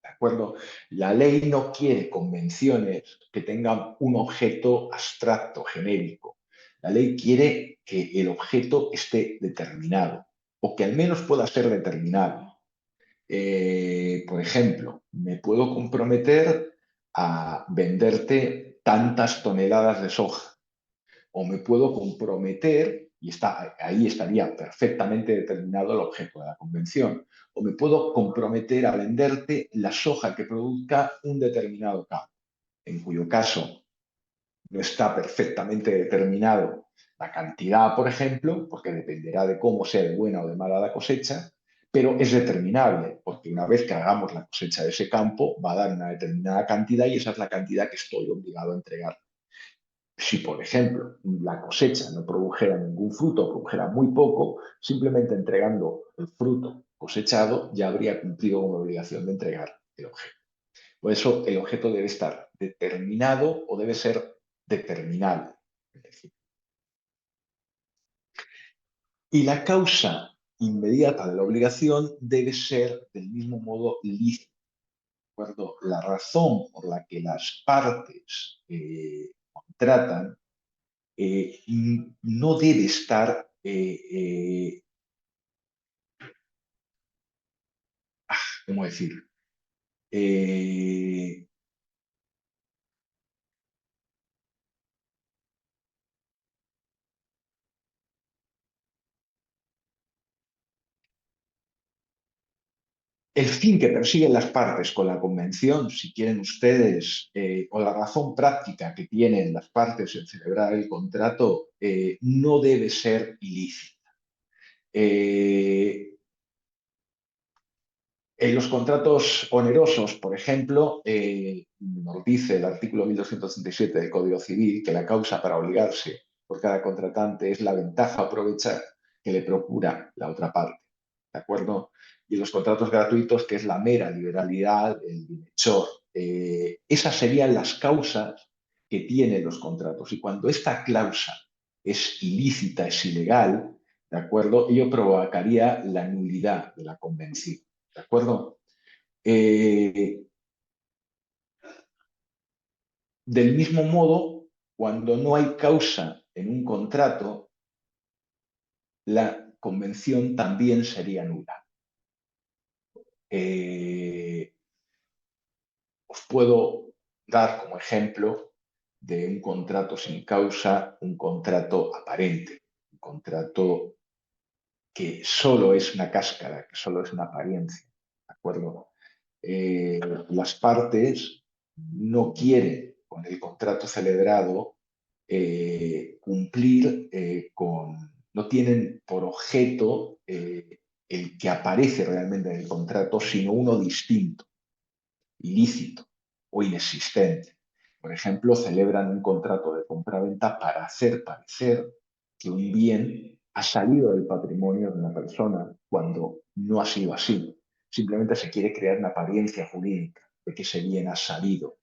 ¿De acuerdo? La ley no quiere convenciones que tengan un objeto abstracto, genérico. La ley quiere que el objeto esté determinado o que al menos pueda ser determinado. Por ejemplo, me puedo comprometer a venderte tantas toneladas de soja o me puedo comprometer, y ahí estaría perfectamente determinado el objeto de la convención, o me puedo comprometer a venderte la soja que produzca un determinado campo, en cuyo caso no está perfectamente determinado la cantidad, por ejemplo, porque dependerá de cómo sea de buena o de mala la cosecha, pero es determinable, porque una vez que hagamos la cosecha de ese campo, va a dar una determinada cantidad y esa es la cantidad que estoy obligado a entregar. Si, por ejemplo, la cosecha no produjera ningún fruto, produjera muy poco, simplemente entregando el fruto cosechado ya habría cumplido con la obligación de entregar el objeto. Por eso el objeto debe estar determinado o debe ser determinable. Y la causa inmediata de la obligación debe ser del mismo modo lícita. ¿De acuerdo? La razón por la que las partes contratan no debe estar ¿cómo decir? El fin que persiguen las partes con la convención, si quieren ustedes, o la razón práctica que tienen las partes en celebrar el contrato, no debe ser ilícita. En los contratos onerosos, por ejemplo, nos dice el artículo 1237 del Código Civil que la causa para obligarse por cada contratante es la ventaja a aprovechar que le procura la otra parte. ¿De acuerdo? Y en los contratos gratuitos, que es la mera liberalidad, el bienhechor. Esas serían las causas que tienen los contratos. Y cuando esta cláusula es ilícita, es ilegal, ¿de acuerdo? Ello provocaría la nulidad de la convención. ¿De acuerdo? Del mismo modo, cuando no hay causa en un contrato, la convención también sería nula. Os puedo dar como ejemplo de un contrato sin causa, un contrato aparente, un contrato que solo es una cáscara, que solo es una apariencia. ¿De acuerdo? Las partes no quieren con el contrato celebrado cumplir no tienen por objeto el que aparece realmente en el contrato, sino uno distinto, ilícito o inexistente. Por ejemplo, celebran un contrato de compraventa para hacer parecer que un bien ha salido del patrimonio de una persona cuando no ha sido así. Simplemente se quiere crear una apariencia jurídica de que ese bien ha salido.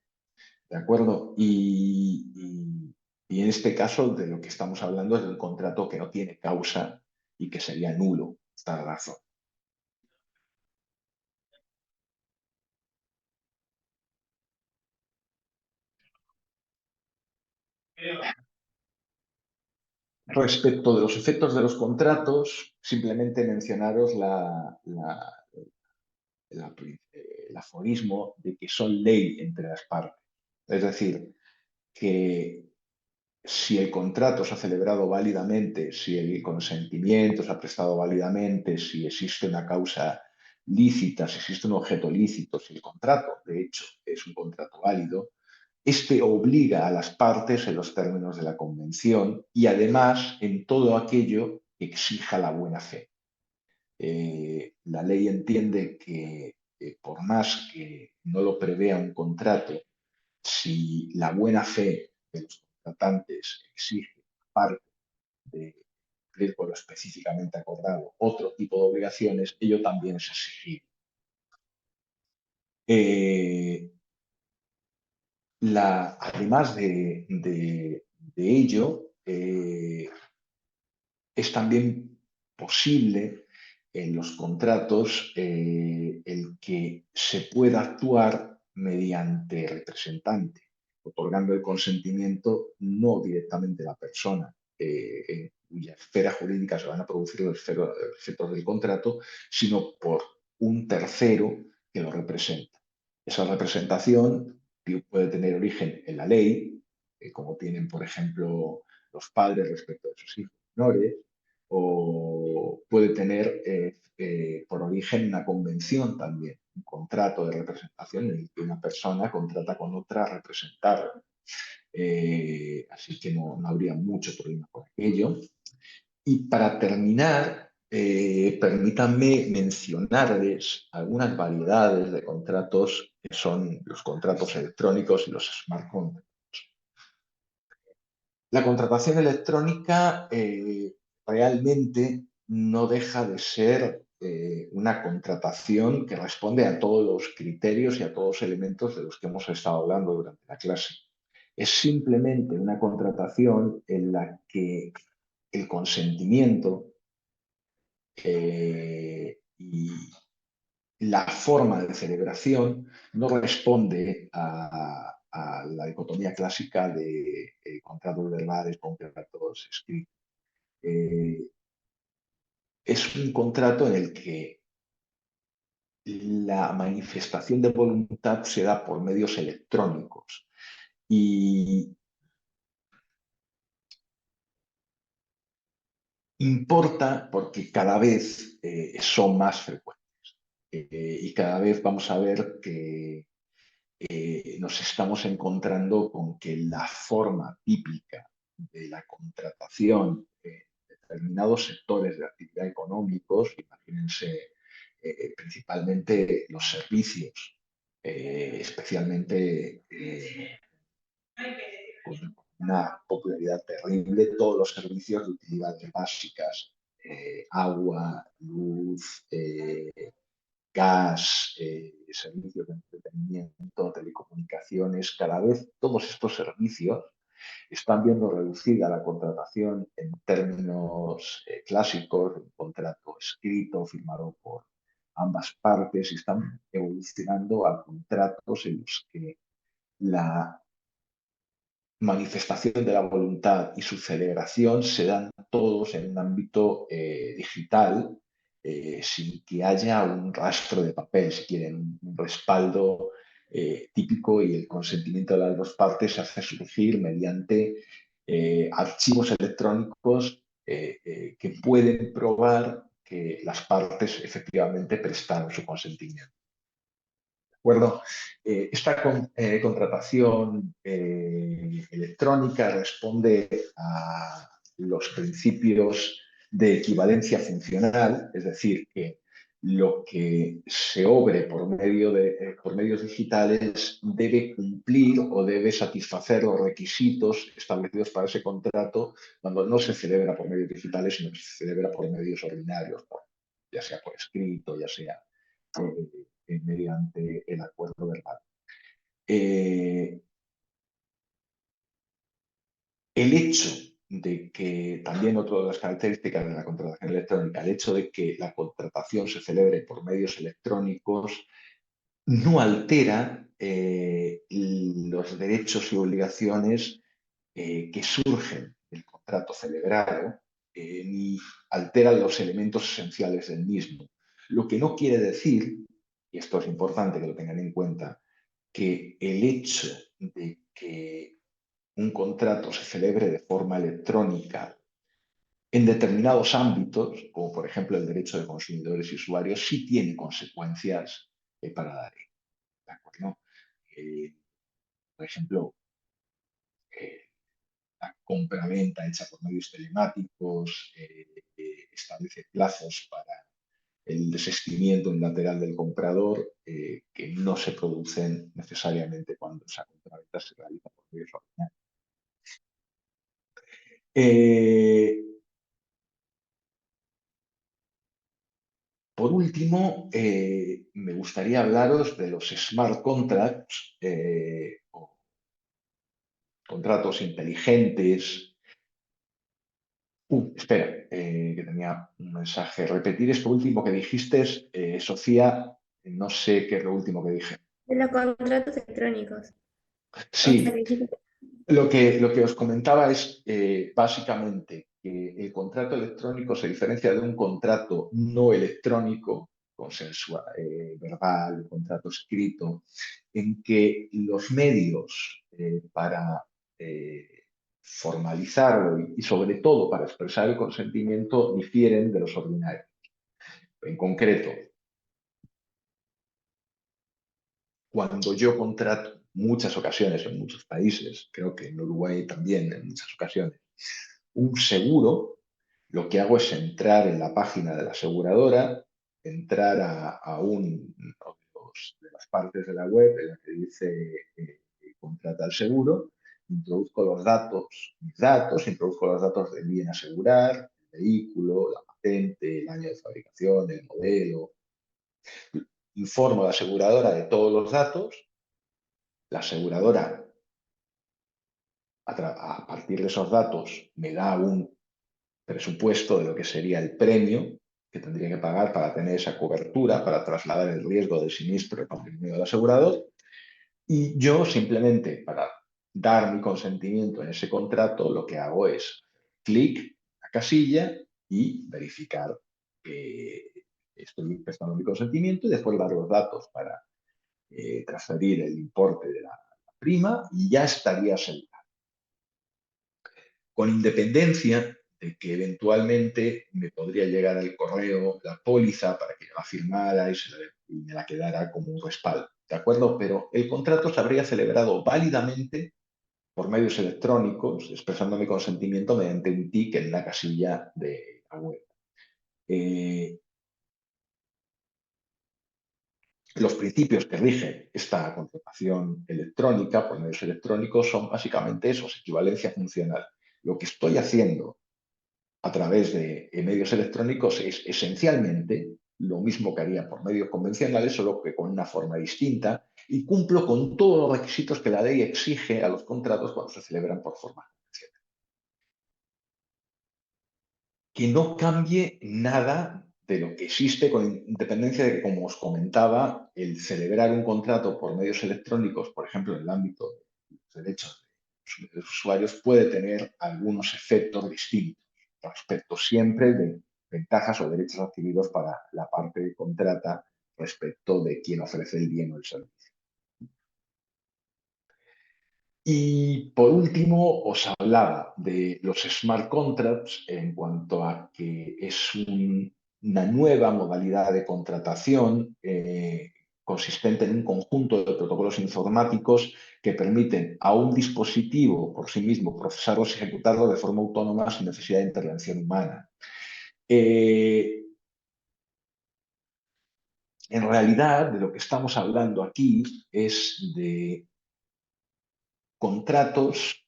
¿De acuerdo? Y en este caso de lo que estamos hablando es de un contrato que no tiene causa y que sería nulo, esta razón. Respecto de los efectos de los contratos, simplemente mencionaros el aforismo de que son ley entre las partes. Es decir, que si el contrato se ha celebrado válidamente, si el consentimiento se ha prestado válidamente, si existe una causa lícita, si existe un objeto lícito, si el contrato, de hecho, es un contrato válido, este obliga a las partes en los términos de la convención y además en todo aquello que exija la buena fe. La ley entiende que por más que no lo prevea un contrato, si la buena fe de los contratantes exige, aparte de cumplir con lo específicamente acordado, otro tipo de obligaciones, ello también es exigible. Además de ello, es también posible en los contratos el que se pueda actuar mediante representante, otorgando el consentimiento no directamente a la persona en cuya esfera jurídica se van a producir los efectos del contrato, sino por un tercero que lo representa. Esa representación puede tener origen en la ley, como tienen, por ejemplo, los padres respecto de sus hijos menores, o puede tener por origen una convención también, un contrato de representación en el que una persona contrata con otra a representarla. Así que no habría mucho problema con aquello. Y para terminar, permítanme mencionarles algunas variedades de contratos que son los contratos electrónicos y los smart contracts. La contratación electrónica realmente no deja de ser una contratación que responde a todos los criterios y a todos los elementos de los que hemos estado hablando durante la clase. Es simplemente una contratación en la que el consentimiento y la forma de celebración no responde a la dicotomía clásica de contratos verbales, contratos escritos. Es un contrato en el que la manifestación de voluntad se da por medios electrónicos y importa porque cada vez son más frecuentes y cada vez vamos a ver que nos estamos encontrando con que la forma típica de la contratación en determinados sectores de actividad económicos, imagínense principalmente los servicios, especialmente con una popularidad terrible, todos los servicios de utilidades básicas, agua, luz, gas, servicios de entretenimiento, telecomunicaciones, cada vez todos estos servicios están viendo reducida la contratación en términos clásicos, un contrato escrito, firmado por ambas partes, y están evolucionando a contratos en los que la manifestación de la voluntad y su celebración se dan todos en un ámbito digital, sin que haya un rastro de papel, si quieren, un respaldo típico, y el consentimiento de las dos partes se hace surgir mediante archivos electrónicos que pueden probar que las partes efectivamente prestaron su consentimiento. ¿De acuerdo? Esta contratación electrónica responde a los principios de equivalencia funcional, es decir, que lo que se obre por medios digitales debe cumplir o debe satisfacer los requisitos establecidos para ese contrato cuando no se celebra por medios digitales, sino que se celebra por medios ordinarios, ya sea por escrito, ya sea mediante el acuerdo verbal. El hecho de que, también otra de las características de la contratación electrónica, el hecho de que la contratación se celebre por medios electrónicos no altera los derechos y obligaciones que surgen del contrato celebrado, ni altera los elementos esenciales del mismo. Lo que no quiere decir, y esto es importante que lo tengan en cuenta, que el hecho de que un contrato se celebre de forma electrónica en determinados ámbitos, como por ejemplo el derecho de consumidores y usuarios, sí tiene consecuencias para la ley. ¿De acuerdo? Por ejemplo, la compra-venta hecha por medios telemáticos establece plazos para el desistimiento unilateral del comprador que no se producen necesariamente cuando esa compraventa se realiza por medios ordinarios. Por último, me gustaría hablaros de los smart contracts o contratos inteligentes. Espera, que tenía un mensaje. Repetir esto último que dijiste, Sofía, no sé qué es lo último que dije. De los contratos electrónicos. O sea, Sí, que dijiste- lo que os comentaba es básicamente que el contrato electrónico se diferencia de un contrato no electrónico, consensual, verbal, un contrato escrito, en que los medios para formalizarlo y sobre todo para expresar el consentimiento difieren de los ordinarios. En concreto, cuando yo contrato, muchas ocasiones en muchos países, creo que en Uruguay también en muchas ocasiones, un seguro, lo que hago es entrar en la página de la aseguradora, entrar a de las partes de la web en la que dice contrata el seguro, introduzco los datos, mis datos, introduzco los datos del bien a asegurar, el vehículo, la patente, el año de fabricación, el modelo, informo a la aseguradora de todos los datos, la aseguradora a partir de esos datos me da un presupuesto de lo que sería el premio que tendría que pagar para tener esa cobertura, para trasladar el riesgo del siniestro al patrimonio del asegurador. Y yo simplemente para dar mi consentimiento en ese contrato, lo que hago es clic a casilla y verificar que estoy prestando mi consentimiento y después dar los datos para transferir el importe de la prima y ya estaría asegurado. Con independencia de que eventualmente me podría llegar al correo la póliza para que yo la firmara y me la quedara como un respaldo, ¿de acuerdo? Pero el contrato se habría celebrado válidamente por medios electrónicos, expresando mi consentimiento mediante un tic en la casilla de la web. Los principios que rigen esta contratación electrónica por medios electrónicos son básicamente esos, equivalencia funcional. Lo que estoy haciendo a través de medios electrónicos es esencialmente lo mismo que haría por medios convencionales, solo que con una forma distinta, y cumplo con todos los requisitos que la ley exige a los contratos cuando se celebran por forma convencional. Que no cambie nada de lo que existe, con independencia de que, como os comentaba, el celebrar un contrato por medios electrónicos, por ejemplo, en el ámbito de los derechos de los usuarios, puede tener algunos efectos distintos respecto siempre de ventajas o derechos adquiridos para la parte que contrata respecto de quien ofrece el bien o el servicio. Y por último, os hablaba de los smart contracts en cuanto a que es una nueva modalidad de contratación consistente en un conjunto de protocolos informáticos que permiten a un dispositivo por sí mismo procesarlos y ejecutarlo de forma autónoma sin necesidad de intervención humana. En realidad, de lo que estamos hablando aquí es de contratos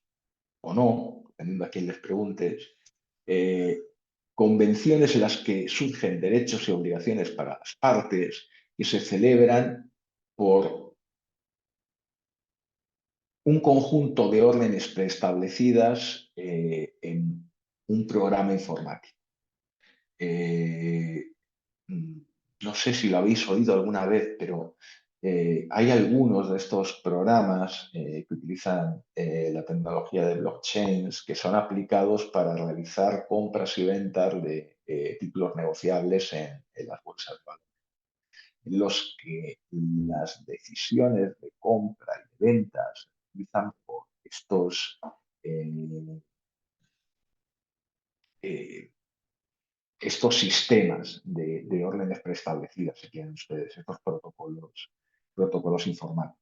o no, dependiendo a quién les preguntes, convenciones en las que surgen derechos y obligaciones para las partes que se celebran por un conjunto de órdenes preestablecidas en un programa informático. No sé si lo habéis oído alguna vez, pero hay algunos de estos programas que utilizan la tecnología de blockchains que son aplicados para realizar compras y ventas de títulos negociables en las bolsas de valores, en los que las decisiones de compra y de ventas se utilizan por estos estos sistemas de órdenes preestablecidas, si quieren ustedes, estos protocolos informáticos.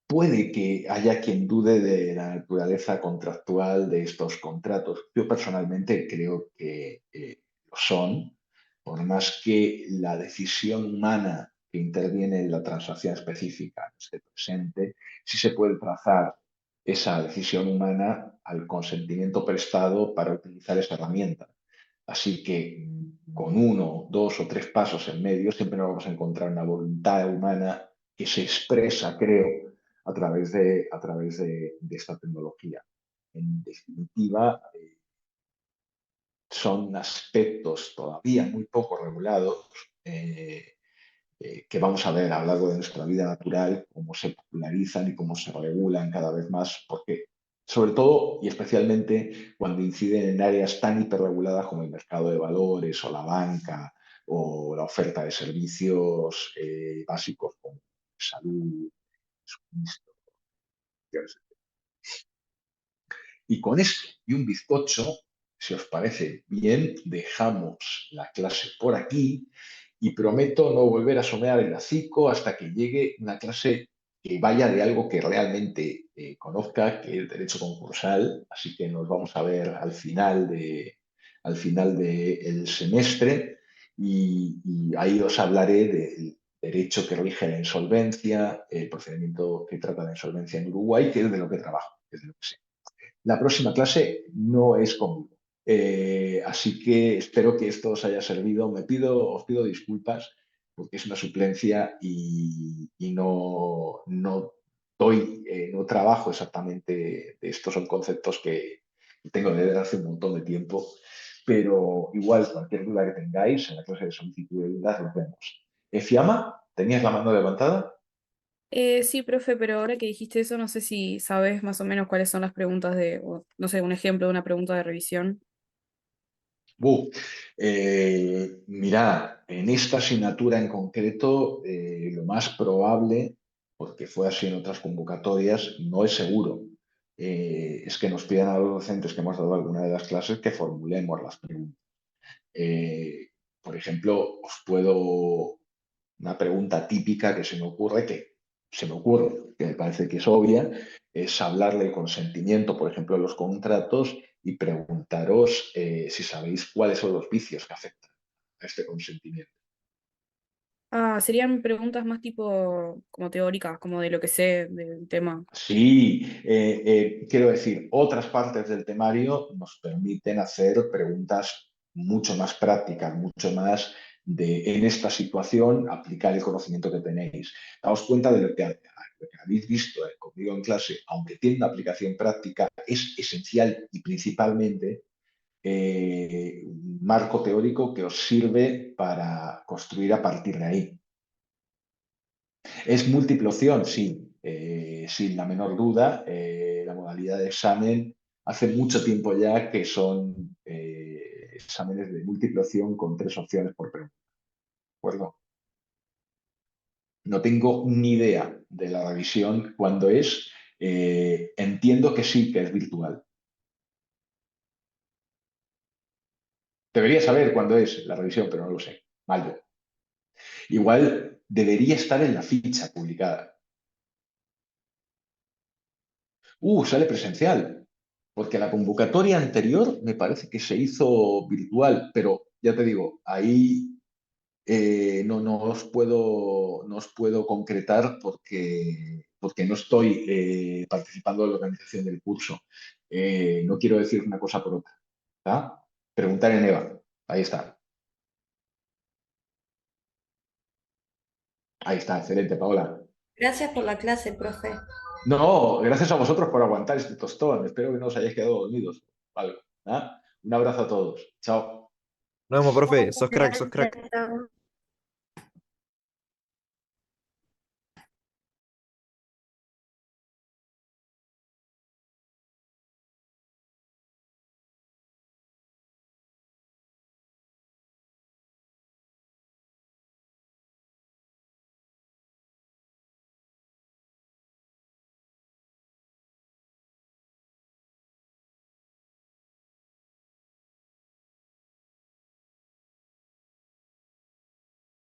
Puede que haya quien dude de la naturaleza contractual de estos contratos. Yo personalmente creo que lo son, por más que la decisión humana que interviene en la transacción específica esté presente, sí se puede trazar esa decisión humana al consentimiento prestado para utilizar esa herramienta. Así que con 1, 2 o 3 pasos en medio siempre nos vamos a encontrar una voluntad humana que se expresa, creo, a través de esta tecnología. En definitiva, son aspectos todavía muy poco regulados que vamos a ver a lo largo de nuestra vida natural, cómo se popularizan y cómo se regulan cada vez más, porque sobre todo y especialmente cuando inciden en áreas tan hiperreguladas como el mercado de valores o la banca o la oferta de servicios básicos como salud, suministro. Y con esto y un bizcocho, si os parece bien, dejamos la clase por aquí y prometo no volver a somear el hocico hasta que llegue una clase que vaya de algo que realmente conozca, que es el derecho concursal. Así que nos vamos a ver al final del semestre y ahí os hablaré del derecho que rige la insolvencia, el procedimiento que trata la insolvencia en Uruguay, que es de lo que trabajo, que es de lo que sé. La próxima clase no es conmigo. Así que espero que esto os haya servido. Os pido disculpas porque es una suplencia y no trabajo exactamente. Estos son conceptos que tengo desde hace un montón de tiempo, pero igual cualquier duda que tengáis en la clase de solicitud de dudas los vemos. Fiamma, ¿tenías la mano levantada? Sí, profe, pero ahora que dijiste eso, no sé si sabes más o menos cuáles son las preguntas no sé, un ejemplo de una pregunta de revisión. Mira, en esta asignatura en concreto, lo más probable, porque fue así en otras convocatorias, no es seguro, es que nos pidan a los docentes que hemos dado alguna de las clases que formulemos las preguntas. Eh, por ejemplo, una pregunta típica que me parece que es obvia, es hablarle del consentimiento, por ejemplo, en los contratos y preguntaros si sabéis cuáles son los vicios que afectan a este consentimiento. Ah, serían preguntas más tipo como teóricas, como de lo que sé del tema. Sí, quiero decir, otras partes del temario nos permiten hacer preguntas mucho más prácticas, mucho más en esta situación, aplicar el conocimiento que tenéis. Daos cuenta de lo que habéis visto conmigo en clase, aunque tiene una aplicación práctica, es esencial y principalmente un marco teórico que os sirve para construir a partir de ahí. ¿Es múltiple opción? Sí, sin la menor duda. La modalidad de examen hace mucho tiempo ya que son exámenes de múltiple opción con 3 opciones por pregunta. ¿De acuerdo? No tengo ni idea de la revisión cuándo es. Entiendo que sí, que es virtual. Debería saber cuándo es la revisión, pero no lo sé. Mal. Igual debería estar en la ficha publicada. Sale presencial, porque la convocatoria anterior me parece que se hizo virtual, pero ya te digo, ahí no os puedo concretar porque no estoy participando en la organización del curso. No quiero decir una cosa por otra. ¿Está? Preguntar en EVA. Ahí está. Ahí está, excelente, Paola. Gracias por la clase, profe. No, gracias a vosotros por aguantar este tostón. Espero que no os hayáis quedado dormidos. Vale, ¿ah? Un abrazo a todos. Chao. Nos vemos, profe. Sos crack, sos crack. Chao.